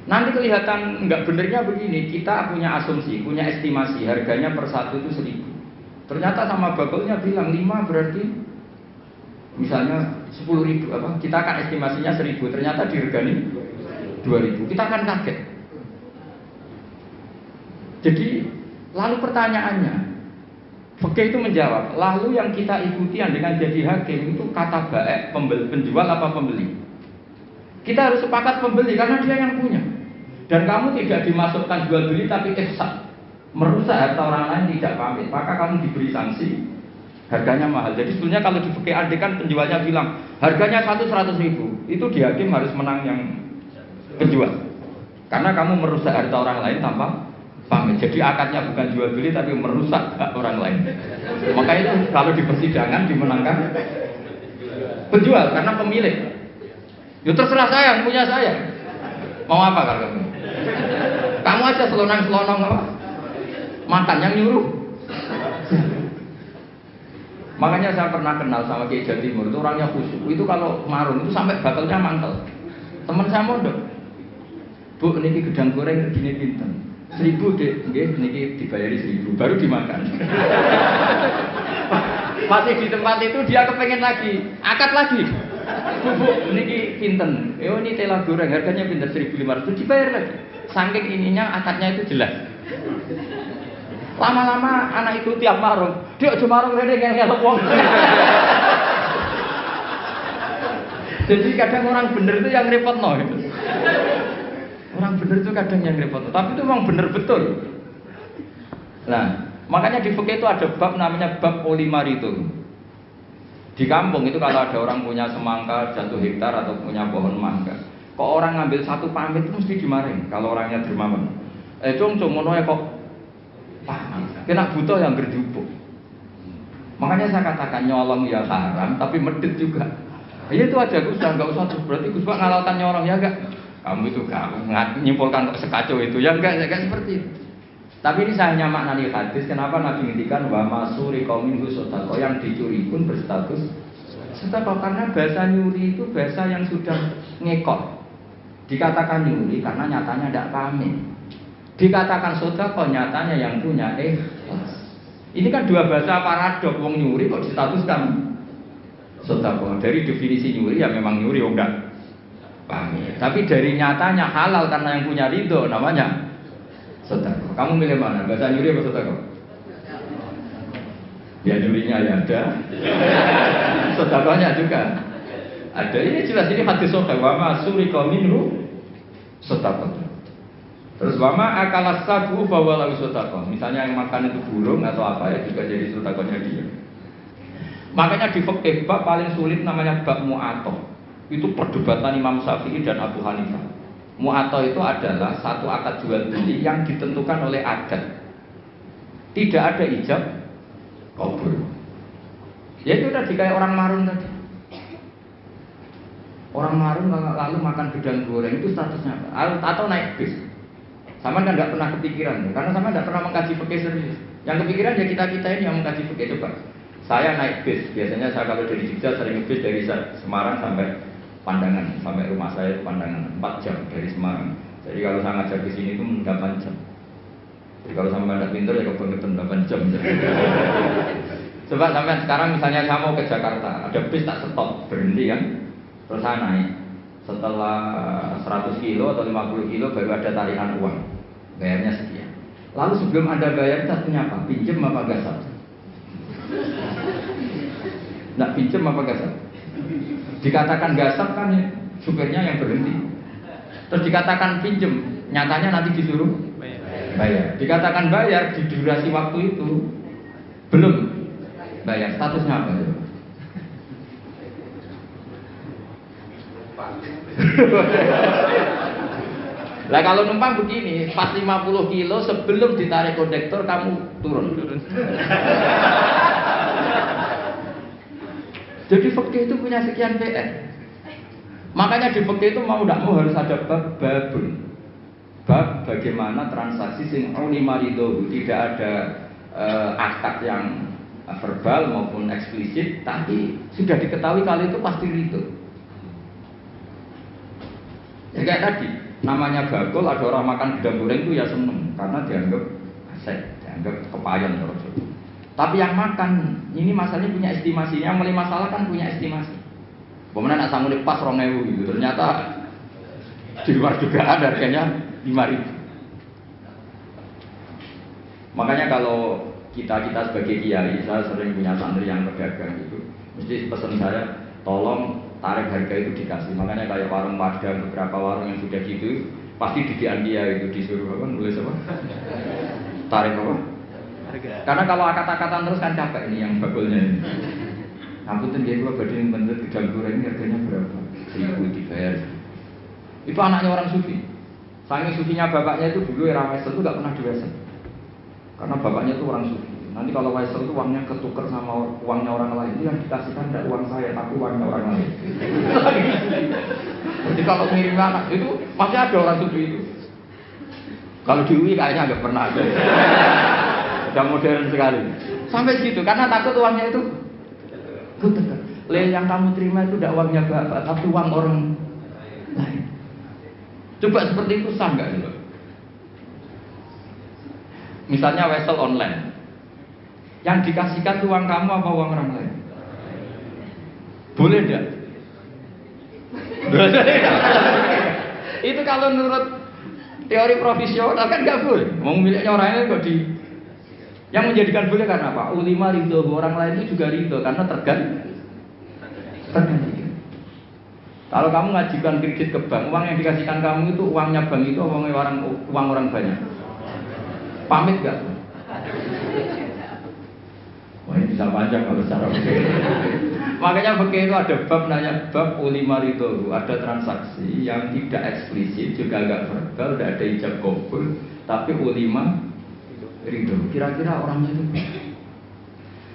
Nanti kelihatan nggak benernya begini, kita punya asumsi, punya estimasi harganya per satu itu 1.000. Ternyata sama bakulnya bilang 5 berarti misalnya 10.000 apa? Kita akan estimasinya 1.000, ternyata diregani 2.000. Kita akan kaget. Jadi lalu pertanyaannya, fikih itu menjawab, lalu yang kita ikuti dengan jadi hakim itu kata baik penjual apa pembeli? Kita harus sepakat pembeli karena dia yang punya. Dan kamu tidak dimasukkan jual beli tapi ifsad, merusak harta orang lain tidak pamit, maka kamu diberi sanksi, harganya mahal. Jadi sebenarnya kalau di fikih adil kan penjualnya bilang harganya 100.000, itu di hakim harus menang yang penjual. Karena kamu merusak harta orang lain tanpa pamit. Jadi akadnya bukan jual beli tapi merusak hak orang lain. Maka itu kalau di persidangan dimenangkan penjual karena pemilik. Ya terserah saya, punya saya. Mau apa kalau kamu? Kamu aja selonang-selonong apa? Makan yang nyuruh. Makanya saya pernah kenal sama Kiai Jawa Timur, itu orangnya khusyuk. Itu kalau marung itu sampai bakalnya mantel. Teman saya mondok. Bu, niki gedang goreng gini pinten. 1.000 dek, niki dibayari 1.000, baru dimakan. Masih di tempat itu dia kepengen lagi, akad lagi. Bu, niki pinten. Ini tela goreng harganya pinten 1.500, dibayar lagi. Saking ininya akadnya itu jelas. Lama-lama anak itu tiap marung, dia aja marung rene ngel-ngel wong. Jadi kadang orang bener itu yang repotno itu. Orang bener itu kadang yang repotno, tapi itu memang bener betul. Nah, makanya di fikih itu ada bab namanya bab polimar itu. Di kampung itu kalau ada orang punya semangka 1 hektar atau punya pohon mangga, kok orang ngambil 1 pamit itu mesti dimarahin kalau orangnya dermawan. Cung ngono ya kok paham. Kena butuh yang gerjupuk. Makanya saya katakan nyolong ya haram, tapi medit juga. Ya itu aja Gus, nggak usah terus berarti Gus Pak ngalalkan nyolong ya enggak? Kamu itu kamu nyimpulkan kok sekacau itu ya enggak seperti itu. Tapi ini saya hanya maknani hadis. Kenapa Nabi ngintikan wa masuri qaumin husodako, yang dicuri pun berstatus sedekah, karena bahasa nyuri itu bahasa yang sudah ngekor. Dikatakan nyuri karena nyatanya tidak pamit. Dikatakan sedekah nyatanya yang punya Ini kan dua bahasa paradok. Wong nyuri kok distatuskan sedekah. Dari definisi nyuri ya memang nyuri enggak pamit. Tapi dari nyatanya halal karena yang punya ridho namanya sedekah. Kamu milih mana? Bahasa nyuri apa sedekah? Ya nyurinya ya ada. Sedekahnya juga ada. Ini jelas, ini hadis sahih wa ma surika minhu sedekah. Terus wama akalas sabu bahwa lalu sedekah. Misalnya yang makan itu burung atau apa ya juga jadi sedekahnya dia. Makanya di fikih bab paling sulit namanya bab mu'atoh. Itu perdebatan Imam Syafi'i dan Abu Hanifah. Mu'atoh itu adalah satu akad jual beli yang ditentukan oleh adat. Tidak ada ijab qabul. Ya itu tadi kayak orang marun tadi. Orang marun lalu makan gedang goreng itu statusnya apa? Atau naik bis. Sama kan nggak pernah kepikiran, karena sama nggak pernah mengkaji fikih serius. Yang kepikiran ya kita ini yang mengkaji fikih. Coba, saya naik bis. Biasanya saya kalau dari Jogja sering bis dari Semarang sampai Pandangan, sampai rumah saya itu Pandangan 4 jam dari Semarang. Jadi kalau saya ngajar ke sini itu 8 jam. Jadi kalau sampai ada pintar ya kebangetan 8 jam. Coba sampai sekarang misalnya saya mau ke Jakarta, ada bis tak stop, berhenti kan, terus saya naik. Setelah 100 kilo atau 50 kilo baru ada tarikan uang, bayarnya sekian. Lalu sebelum Anda bayar satunya apa? Pinjem apa gasap? Nak pinjem apa gasap? Dikatakan gasap kan supirnya yang berhenti. Terus dikatakan pinjem, nyatanya nanti disuruh bayar. Dikatakan bayar di durasi waktu itu belum bayar. Statusnya apa? Lah kalau numpang begini, pas 50 kilo sebelum ditarik kondektor kamu turun. Jadi fikih itu punya sekian PR. Makanya di fikih itu mau tidak mau harus ada babun. Bab bagaimana transaksi sing ulima ridho, tidak ada akad yang verbal maupun eksplisit, tapi sudah diketahui kali itu pasti ridho. Ya kayak tadi, namanya bakul, ada orang makan gedang goreng itu ya seneng karena dianggap aset, dianggap kepayan terus. Tapi yang makan ini masalahnya punya estimasi, yang mulai masalah kan punya estimasi. Kemudian nak sanggup pas 2.000 gitu, ternyata di luar dugaan harganya 5.000. Makanya kalau kita sebagai kiai, saya sering punya santri yang pedagang gitu, mesti pesan saya, tolong tarif harga itu dikasih. Makanya kayak warung Padang, beberapa warung yang sudah gitu, pasti didian dia itu disuruh apa, nulis apa? Tarif apa? Harga. Karena kalau akad-akatan terus kan capek ini yang bakulnya ini. Aku tuh dia dua badai yang bener gedang goreng ini harganya berapa? 1.000 dibayar. Itu anaknya orang sufi. Saking sufinya bapaknya itu dulu era Wesel itu gak pernah diwesel. Karena bapaknya itu orang sufi. Nanti kalau Wesel itu uangnya ketukar sama uangnya orang lain, itu yang dikasihkan tidak uang saya, tapi uangnya orang lain. Jadi kalau ngirim anak itu masih ada orang sufi itu. Kalau di UI kayaknya nggak pernah ada. Sudah modern sekali. Sampai segitu karena takut uangnya itu ketukar. Yang kamu terima itu tidak uangnya bapak, tapi uang orang lain. Coba seperti itu sah nggak dulu? Misalnya Wesel online. Yang dikasihkan uang kamu apa uang orang lain? Boleh enggak? Itu kalau menurut teori profesional kan nggak boleh. Mau miliknya orang lain kok di. Yang menjadikan boleh karena apa? Ulima ridho, orang lain itu juga ridho karena tergantikan. Kalau kamu ngajukan kredit ke bank, uang yang dikasihkan kamu itu uangnya bank itu uang orang banyak. Pamit nggak? Wah ini bisa panjang kalau secara fikih. Makanya fikih itu ada bab nanya bab ulima ridho, ada transaksi yang tidak eksplisit juga agak verbal, tidak ada ijab kabul, tapi ulima ridho. Kira-kira orangnya itu.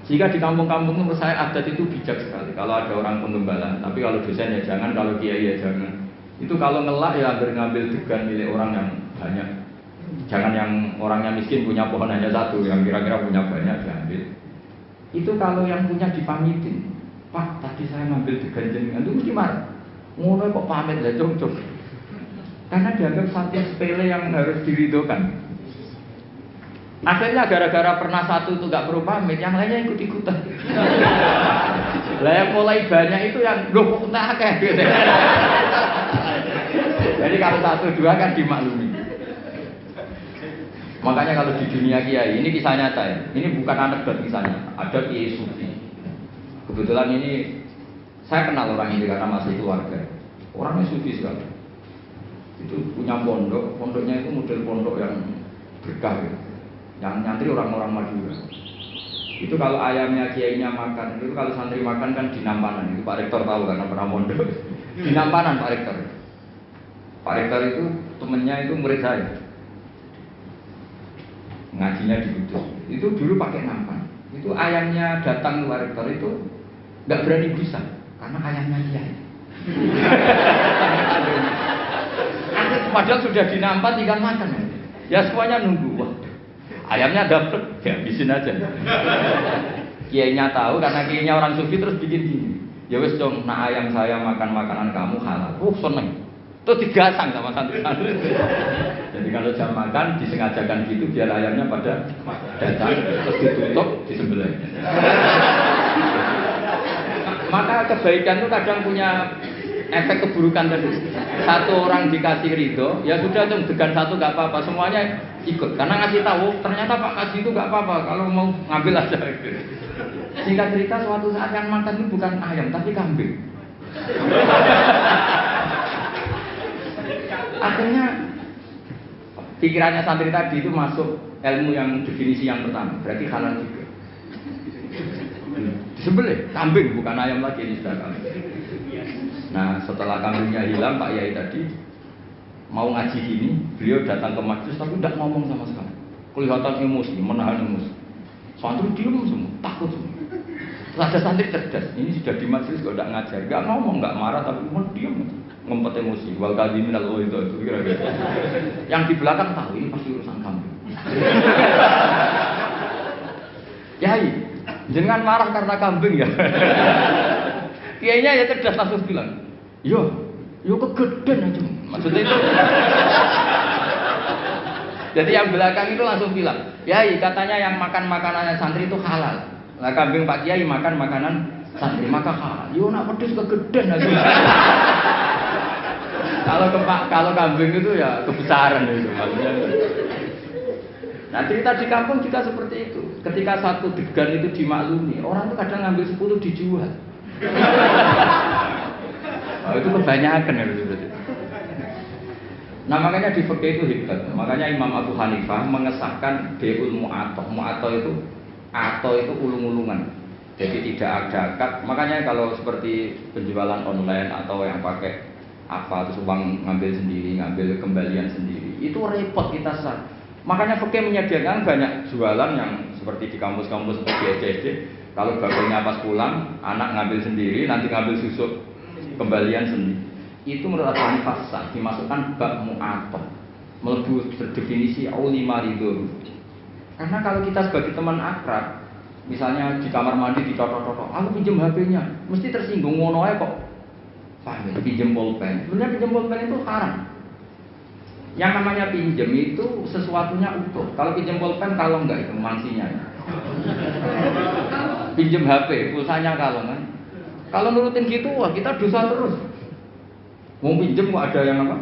Jika di kampung-kampung menurut saya adat itu bijak sekali. Kalau ada orang penggembala, tapi kalau dosen ya jangan, kalau kiai ya jangan. Itu kalau ngelak ya ngambil degan milik orang yang banyak. Jangan yang orangnya miskin punya pohon hanya satu, yang kira-kira punya banyak diambil. Itu kalau yang punya dipamitin, Pak tadi saya ngambil degan jenengan itu mesti marah. Ngono kok pamit lah cocok. Karena dianggap satu sepele yang harus diridhokan. Akhirnya gara-gara pernah satu itu gak perlu pamit, yang lainnya ikut-ikutan. Lah yang mulai banyak itu yang loh kok tak akeh gitu. Jadi kalau 1-2 kan dimaklumi. Makanya kalau di dunia kiai, ini kisah nyata ya. Ini bukan anekdot kisahnya. Ada kiai sufi. Kebetulan ini saya kenal orang ini karena masih keluarga. Orangnya sufi sekali. Itu punya pondok, pondoknya itu model pondok yang berkah gitu. Yang nyantri orang-orang Madura. Itu kalau ayamnya kiainya makan, itu kalau santri makan kan di nampanan. Itu Pak Rektor tahu karena pernah pondok. Di nampanan Pak Rektor. Pak Rektor itu temennya itu murid saya. Ngajinya di Kudus. Itu dulu pakai nampan. Itu ayamnya datang ke Pak Rektor itu nggak berani busa karena ayamnya kiai. Padahal sudah dinampan tinggal makan. Ya semuanya nunggu. Wah, ayamnya dapet, ya habisin aja. Kiainya tahu karena kiainya orang sufi terus bikin gini. Ya wes dong, nah ayam saya makan makanan kamu halal. Seneng. Itu digasang sama santri-santri. Jadi kalau jam makan disengajakan gitu biar ayamnya pada datang terus ditutup disembelih. Maka kebaikan itu kadang punya efek keburukan tadi. Satu orang dikasih ridho, ya sudah tuh degan satu gak apa-apa, semuanya ikut. Karena ngasih tahu, ternyata Pak kasih itu gak apa-apa, kalau mau ngambil aja. Singkat cerita suatu saat yang makan itu bukan ayam, tapi kambing. Akhirnya pikirannya santri tadi itu masuk ilmu yang definisi yang pertama, berarti halal juga. Disembelih kambing bukan ayam lagi, ini sudah kambing. Nah setelah kambingnya hilang, Pak Yai tadi mau ngaji gini, beliau datang ke majelis tapi tidak ngomong sama sekali. Kelihatan emosi, menahan emosi. Santri diem semua, takut semua. Terus ada santri cerdas, ini sudah di majelis kok tidak ngajar, nggak ngomong, nggak marah tapi cuma diem, ngempet emosi. Wal kadhimin al itu kira-kira. Yang di belakang tahu ini pasti urusan kambing. Yai, jangan marah karena kambing ya. Kiainya ya cerdas langsung bilang, yo kegedean aja. Maksudnya itu. Jadi yang belakang itu langsung bilang, Yai katanya yang makan makanannya santri itu halal. Lah kambing Pak Kiai makan makanan santri maka halal. Yo nak pedes kegedean aja. Kalau kambing itu ya kebesaran itu maksudnya. Nah cerita di kampung juga seperti itu. Ketika satu degan itu dimaklumi, orang itu kadang ngambil 10 dijual. Oh, itu kebanyakan ya seperti itu. Nah makanya di fikih itu hebat. Makanya Imam Abu Hanifah mengesahkan beul mu'atoh. Mu'atoh itu ulung-ulungan. Jadi tidak ada akad. Makanya kalau seperti penjualan online atau yang pakai apa terus uang ngambil sendiri, ngambil kembalian sendiri, itu repot kita sah. Makanya fikih menyediakan banyak jualan yang seperti di kampus-kampus seperti SD. Kalau bapaknya pas pulang, anak ngambil sendiri, nanti ngambil susu kembalian sendiri. Itu menurut Abu Hanifah sah, dimasukkan bab mu'atoh, melebu berdefinisi aulima ridho. Karena kalau kita sebagai teman akrab, misalnya di kamar mandi ditotok-totok, aku pinjam HP-nya, mesti tersinggung ngono ae kok. Paham ya? Pinjam pulpen. Sebenarnya pinjam pulpen itu haram. Yang namanya pinjam itu sesuatunya utuh. Kalau pinjam pulpen kalau enggak itu mangsinya. Pinjam HP, pulsanya kalau kan. Kalau nurutin gitu, wah kita dosa terus. Mau pinjam kok ada yang apa?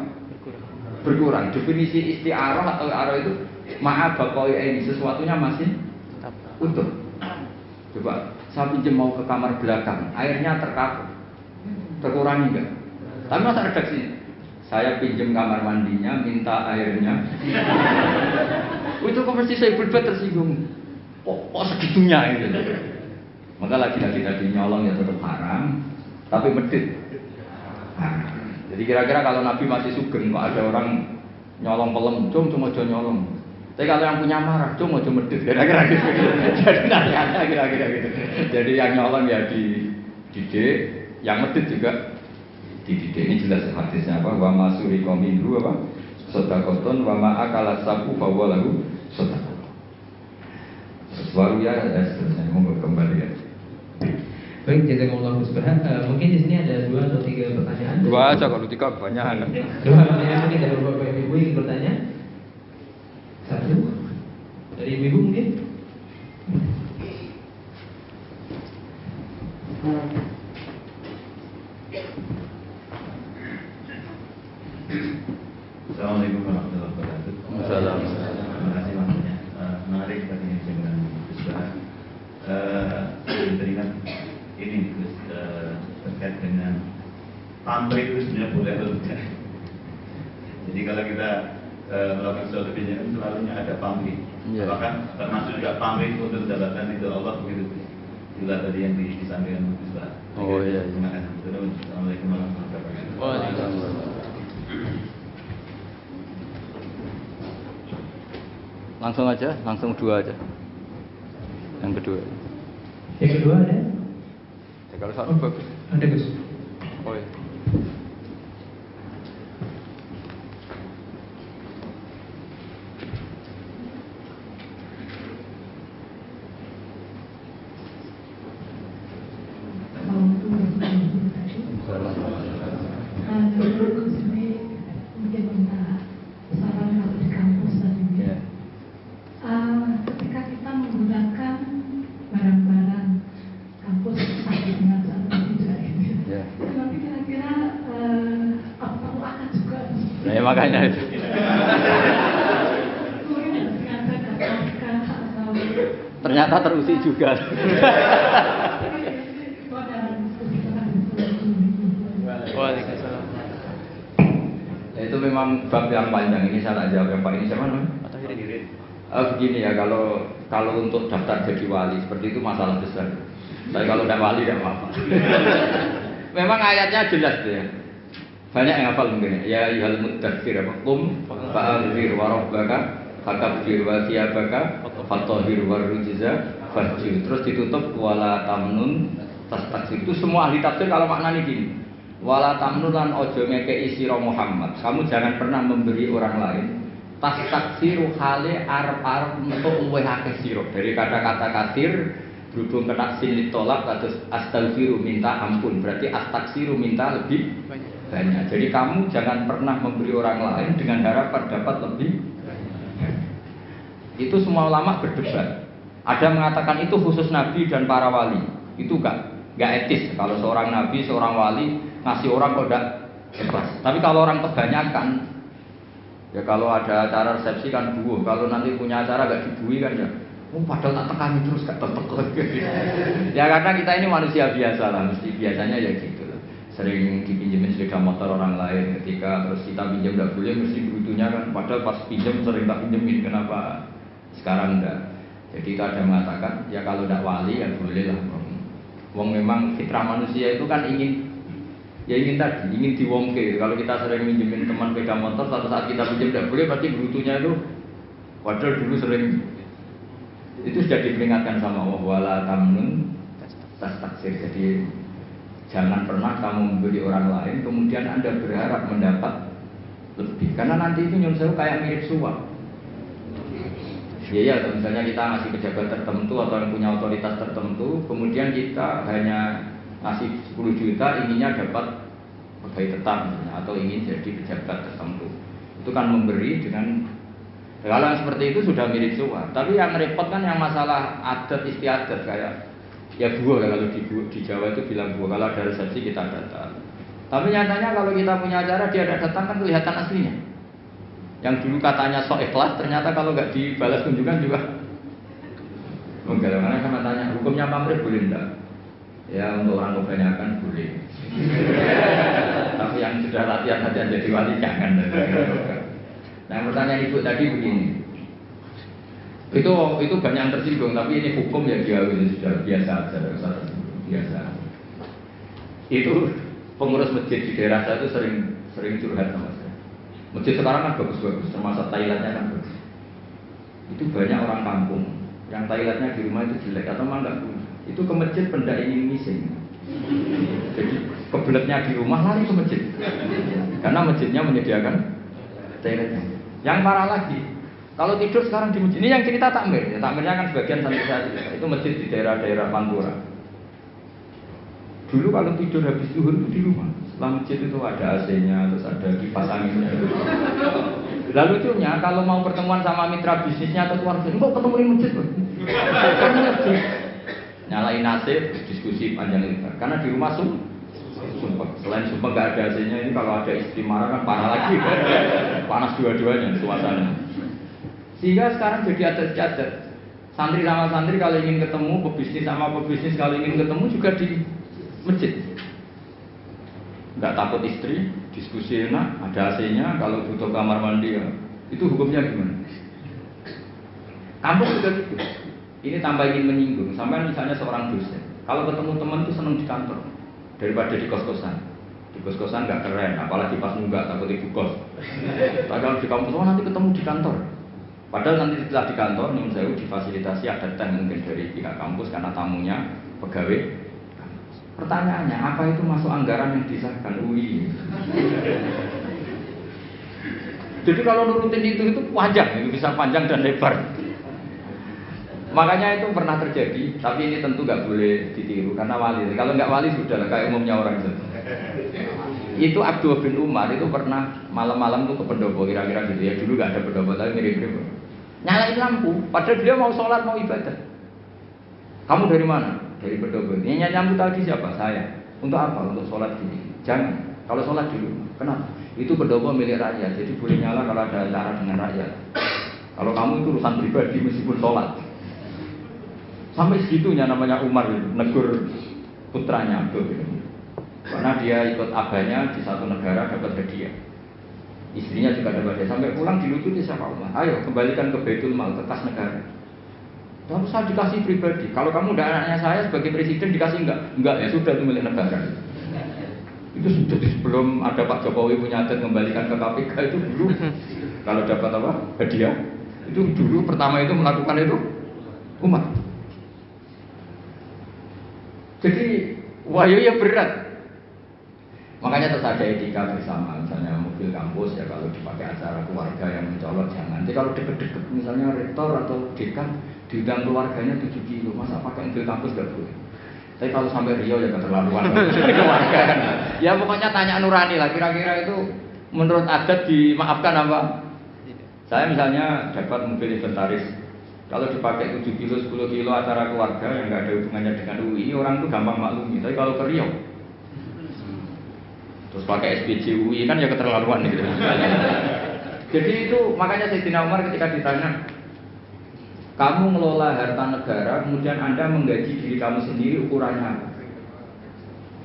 Berkurang. Definisi isti'arah atau arah itu maaf bakoi ini sesuatunya masih utuh. Coba saya pinjam mau ke kamar belakang, airnya terkapur, terkurangi enggak? Tapi masa redaksi? Saya pinjam kamar mandinya, minta airnya. Itu kok mesti saya berbuat tersinggung. Kok segitunya itu? Maka lagi-lagi tadi nyolong ya tetap haram, tapi medit. Jadi kira-kira kalau Nabi masih sugeng, kok ada orang nyolong pelem, cuma aja nyolong. Tapi kalau yang punya marah, cuma aja medit. Kira-kira gitu. Jadi nasihatnya kira-kira gitu. Jadi yang nyolong ya dididik, yang medit juga dididik. Ini jelas hadisnya apa? Wa masuri komindu apa? Sodakoton wa ma'akala sabu bahwa lagu sodakot. Baru ya seterusnya mau kembali ya. Baik, jazakumullah khairan. Mungkin di sini ada 2 atau 3 pertanyaan. 2 aja kalau 3 banyak. 2 pertanyaan mungkin dari Bapak Ibu yang bertanya. 1 dari Ibu mungkin. Assalamualaikum warahmatullahi wabarakatuh. Assalamualaikum. Terima kasih waktunya. Menarik tadi dengan Gus Bahan. Teringat ini Gus terkait dengan pamrih itu sebenarnya boleh atau tidak. Jadi kalau kita melakukan suatu pinjaman selalunya ada pamrih. Yeah. Bahkan termasuk juga pamrih untuk mendapatkan itu Allah begitu. Itulah tadi yang disampaikan Gus Bahan. Oh iya. Terima kasih. Assalamualaikum warahmatullahi wabarakatuh. Waalaikumsalam. Langsung aja, langsung 2 aja. Yang kedua. Yang kedua ada? Ya, kalau 1 bagus. Ada Gus. Oh iya. Ketika kita menggunakan barang-barang kampus sampai dengan saat ini juga, tapi kira-kira apa perlu akad juga? Nah, ya makanya itu. Mungkin sengaja dapatkan atau Ternyata terusik juga. Waalaikumsalam. Nah, itu itu memang bab yang panjang. Ini saya tak jawab yang Pak ini siapa namanya? Begini ya, kalau untuk daftar jadi wali seperti itu masalah besar. Tapi kalau tidak wali tidak apa-apa. Memang ayatnya jelas tuh ya. Banyak yang hafal mungkin ya. Ya ayyuhal muddatsir qum fa'anzir wa rabbaka fakabbir wa thiyabaka fatahhir wa rujza fahjur. Terus ditutup wala tamnun tastakbir. Itu semua ahli tafsir kalau maknanya gini. Wala tamnun lan ojo ngekeki sira Muhammad. Kamu jangan pernah memberi orang lain. Tastaksiru hale arep-arep untuk luwih akeh sira. Dari kata-kata kasir berhubung kena sin ditolak terus astaghfiru minta ampun. Berarti astaghfiru minta lebih banyak. Jadi kamu jangan pernah memberi orang lain dengan harapan dapat lebih. Itu semua ulama berdebat. Ada mengatakan itu khusus nabi dan para wali. Itu enggak etis kalau seorang nabi, seorang wali ngasih orang kok enggak bebas. Tapi kalau orang kebanyakan ya kalau ada acara resepsi kan buuh, kalau nanti punya acara enggak dibuih kan ya. Padahal tak tekani terus gak tertekuk. Ya karena kita ini manusia biasa lah, mesti biasanya ya gitu loh. Sering dipinjemin sepeda motor orang lain, ketika terus kita pinjam enggak boleh, mesti butuhnya kan. Padahal pas pinjam sering tak pinjemin, kenapa sekarang enggak? Jadi itu ada mengatakan ya kalau enggak wali ya boleh lah. Wong memang fitrah manusia itu kan ingin tadi, ingin diwongke. Kalau kita sering minjemin teman sepeda motor, suatu saat kita pinjam enggak boleh, berarti butuhnya itu padahal dulu sering. Itu sudah diperingatkan sama Allah wala tamnun tastaksir. Jadi jangan pernah kamu memberi orang lain kemudian Anda berharap mendapat lebih, karena nanti itu nyuruh kayak mirip suap. Ya, misalnya kita ngasih pejabat tertentu atau yang punya otoritas tertentu, kemudian kita hanya ngasih 10 juta inginnya dapat pegawai tetap misalnya, atau ingin jadi pejabat tertentu. Itu kan memberi dengan. Kalau yang seperti itu sudah mirip suap. Tapi yang repot kan yang masalah adat istiadat kayak ya buah, kalau di Jawa itu bilang buah. Kalau ada resepsi kita datang. Tapi nyatanya kalau kita punya acara dia ada datang kan kelihatan aslinya. Yang dulu katanya sok ikhlas ternyata kalau nggak dibalas kunjungan juga. Bagaimana sama tanya hukumnya pamrih boleh enggak? Ya untuk orang kebanyakan boleh. Tapi yang sudah latihan jadi wali jangan. Nah pertanyaan ibu tadi begini, itu banyak yang tersinggung, tapi ini hukum ya dia sudah biasa saja, biasa. Itu pengurus masjid di daerah saya itu sering curhat sama saya. Masjid sekarang kan bagus-bagus, termasuk toiletnya kan bagus. Itu banyak orang kampung yang toiletnya di rumah itu jelek atau memang nggak punya. Itu ke masjid benda ingin ngising. Jadi kebeletnya di rumah lari ke masjid, karena masjidnya menyediakan toiletnya. Yang parah lagi, kalau tidur sekarang di masjid, ini yang cerita takmir, ya, takmirnya kan sebagian santri saya itu masjid di daerah-daerah Pantura. Dulu kalau tidur habis zuhur itu di rumah, setelah masjid itu ada AC-nya, terus ada kipas anginnya. Lalu lucunya kalau mau pertemuan sama mitra bisnisnya atau keluarga, kok ketemu di masjid loh? Nyalain AC, diskusi panjang lebar, karena di rumah sumpah. Selain sumpah nggak ada AC-nya, ini kalau ada istri marah kan parah lagi, panas dua-duanya suasana. Sehingga sekarang jadi adat-adat. Santri sama santri kalau ingin ketemu, pebisnis sama pebisnis kalau ingin ketemu juga di masjid. Nggak takut istri, diskusi enak, ada AC-nya. Kalau butuh kamar mandi, ya. Itu hukumnya gimana? Kampus juga gitu. Ini tambah ingin menyinggung. Sampai misalnya seorang dosen, kalau ketemu teman itu senang di kantor daripada di kos-kosan. Di kos-kosan nggak keren, apalagi pas nunggak takut ibu kos. Kalau di kampus, nanti ketemu di kantor. Padahal nanti setelah di kantor, menurut saya difasilitasi ada teh mungkin dari pihak kampus karena tamunya pegawai. Pertanyaannya, apa itu masuk anggaran yang disahkan UI? Jadi kalau nurutin itu panjang, itu bisa panjang dan lebar. Makanya itu pernah terjadi, tapi ini tentu nggak boleh ditiru karena wali. Kalau nggak wali sudah lah, kayak umumnya orang itu. Itu Abdul bin Umar itu pernah malam-malam tuh ke pendopo kira-kira gitu ya. Dulu nggak ada pendopo tapi mirip-mirip. Nyalain lampu, padahal dia mau sholat mau ibadah. Kamu dari mana? Dari pendopo. Ini lampu tadi siapa? Saya. Untuk apa? Untuk sholat gini. Jangan. Kalau sholat dulu. Kenapa? Itu pendopo milik rakyat. Jadi boleh nyala kalau ada acara dengan rakyat. Kalau kamu itu urusan pribadi meskipun sholat. Sampai segitunya namanya Umar negur putranya Abdul. Karena dia ikut abahnya di satu negara dapat hadiah. Istrinya juga ada badai. Sampai pulang dilucuti sama Umar. Ayo kembalikan ke Baitul Mal, ke kas negara. Lalu saya dikasih pribadi. Kalau kamu udah anaknya saya sebagai presiden dikasih enggak? Enggak ya sudah itu milik negara. Itu sudah sebelum ada Pak Jokowi punya adat kembalikan ke KPK itu dulu. Kalau dapat apa? Hadiah. Itu dulu pertama itu melakukan itu Umar. Jadi wahyu ya berat. Makanya terus ada etika bersama. Misalnya mobil kampus ya kalau dipakai acara keluarga yang mencolok jangan. Jadi kalau deket-deket misalnya rektor atau dekan diundang keluarganya 7 kilo, masa pakai mobil kampus gak boleh. Tapi kalau sampai Rio ya keterlaluan keluarga kan. Ya pokoknya tanya nurani lah. Kira-kira itu menurut adat dimaafkan apa? Saya misalnya dapat mobil inventaris. Kalau dipakai 7 kilo, 10 kilo acara keluarga yang nggak ada hubungannya dengan UI, orang itu gampang maklumi. Tapi kalau ke Rio, terus pakai SPJ UI kan ya keterlaluan gitu. Jadi itu makanya Sayyidina Umar ketika ditanya, kamu ngelola harta negara, kemudian Anda menggaji diri kamu sendiri, ukurannya apa?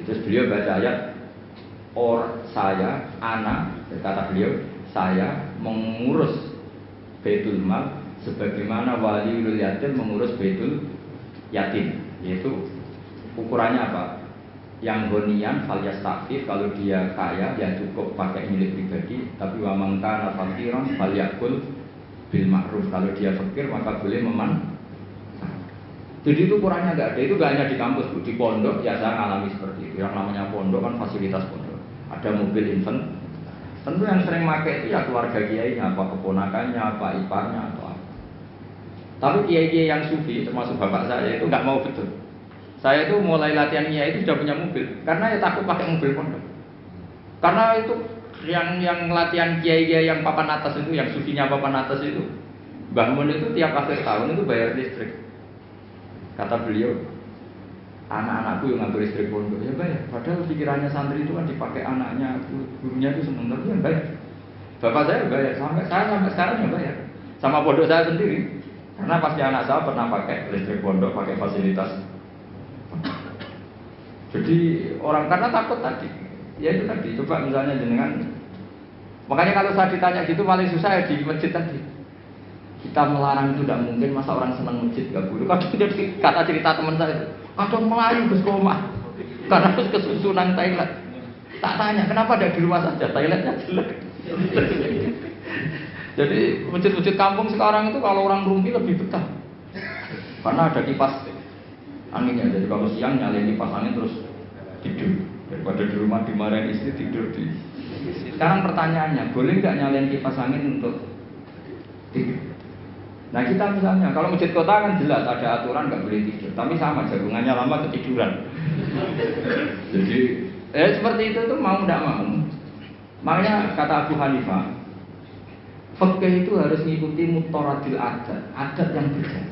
Terus beliau baca ayat, saya, anak, kata beliau, saya mengurus Baitul Mal sebagaimana waliul yatim mengurus Baitul Yatim. Yaitu ukurannya apa? Yang gonian falyastafif, kalau dia kaya ya cukup pakai milik pribadi, tapi wa man kana faqiran falyakul bil ma'ruf, kalau dia fakir maka boleh Jadi itu ukurannya nggak ada, itu nggak hanya di kampus, Bu. Di pondok ya saya ngalami seperti itu. Yang namanya pondok kan fasilitas pondok, ada mobil infant. Tentu yang sering pakai itu ya keluarga kiainya, apa keponakannya, apa iparnya, atau apa. Tapi kiai-kiai yang sufi, termasuk bapak saya itu nggak mau betul. Saya itu mulai latihan kiai itu sudah punya mobil, karena ya takut pakai mobil pondok. Karena itu yang latihan kiai-kiai yang papan atas itu, yang sufinya papan atas itu, Mbah Mun itu tiap akhir tahun itu bayar listrik. Kata beliau, anak-anakku yang ngambil listrik pondok ya bayar. Padahal pikirannya santri itu kan dipakai anaknya, gurunya itu seneng, tapi yang bayar. Bapak saya bayar, sampai sekarang ya bayar. Sama pondok saya sendiri, karena pasti anak saya pernah pakai listrik pondok, pakai fasilitas. Jadi orang karena takut tadi, ya itu tadi. Coba misalnya jenengan, makanya kalau saya ditanya gitu paling susah ya di masjid tadi. Kita melarang itu tidak mungkin, masa orang senang masjid gak boleh. Kadang jadi kata cerita teman saya itu, kadang melayu ke koma karena harus kesusunan toilet. Tak tanya kenapa ada di rumah saja, toiletnya jelek. Jadi masjid-masjid kampung sekarang itu kalau orang rumpi lebih betah, karena ada kipas anginnya. Jadi kalau siang nyalain kipas angin terus tidur, daripada di rumah dimarahin istri tidur di. Sekarang pertanyaannya, boleh nggak nyalain kipas angin untuk tidur? Nah kita misalnya, kalau masjid kota kan jelas ada aturan nggak boleh tidur, tapi sama jagungannya lama ketiduran. Jadi seperti itu tuh mau tidak mau. Makanya kata Abu Hanifah, fikih itu harus mengikuti mutoradil adat yang berjalan.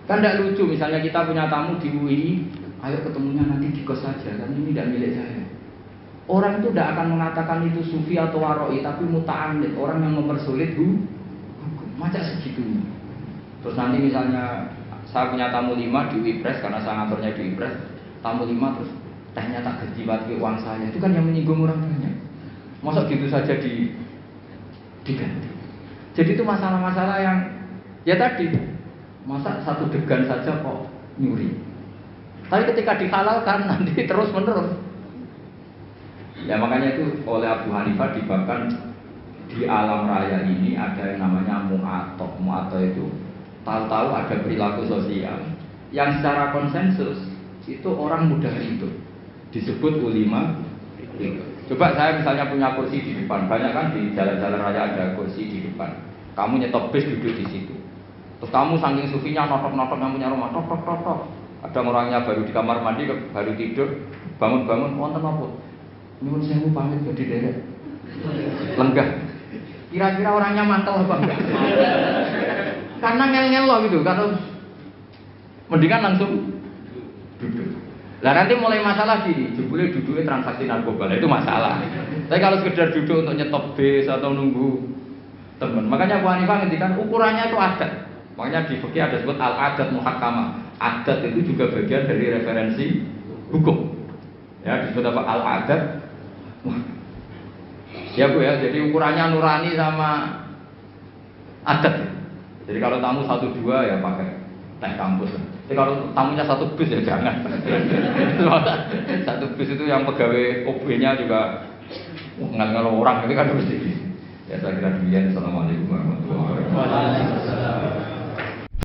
Kan tidak lucu, misalnya kita punya tamu di UI, ayo ketemunya nanti di kos saja, kan ini tidak milik saya. Orang itu tidak akan mengatakan itu sufi atau waroi, tapi muta'amid, orang yang mempersulit hukum. Macam segitunya. Terus nanti misalnya saya punya tamu 5 di Wipres, karena saya ngaturnya di Wipres, tamu 5 terus tehnya tak ganti pakai uang saya, itu kan yang menyinggung orang banyak. Masa gitu saja diganti. Jadi itu masalah-masalah yang ya tadi, masa satu degan saja kok nyuri. Tapi ketika dihalalkan nanti terus menerus. Ya makanya itu oleh Abu Hanifah dibabkan di alam raya ini ada yang namanya mu'atok. Mu'atok itu tahu-tahu ada perilaku sosial yang secara konsensus itu orang mudah hidup, disebut ulima. Coba saya misalnya punya kursi di depan, banyak kan di jalan-jalan raya ada kursi di depan. Kamu nyetop bis duduk di situ. Terus kamu saking sufinya notok-notok yang punya rumah, tok-tok-tok. Ada orangnya baru di kamar mandi, baru tidur, bangun-bangun, wonten apa? Nyuwun sewu pamit badhe derek. Lenggah. Kira-kira orangnya mantel apa enggak? Karena ngel-ngel loh gitu, kalau mendingan langsung duduk. Lah nanti mulai masalah gini, jebule duduknya transaksi narkoba, itu masalah. Tapi kalau sekedar duduk untuk nyetop bis atau nunggu teman, makanya Abu Hanifah ngendikan ukurannya itu adat. Makanya di fikih ada sebut al-adat muhakkamah. Adat itu juga bagian dari referensi hukum. Ya disebut apa al-adat. Ya Bu ya, jadi ukurannya nurani sama adat. Jadi kalau tamu 1-2 ya pakai teh kampus. Tapi kalau tamunya 1 bis ya jangan. Satu bis itu yang pegawai OB-nya juga ngal-ngal orang itu kan mesti. Ya saya kira demikian. Assalamualaikum warahmatullahi wabarakatuh.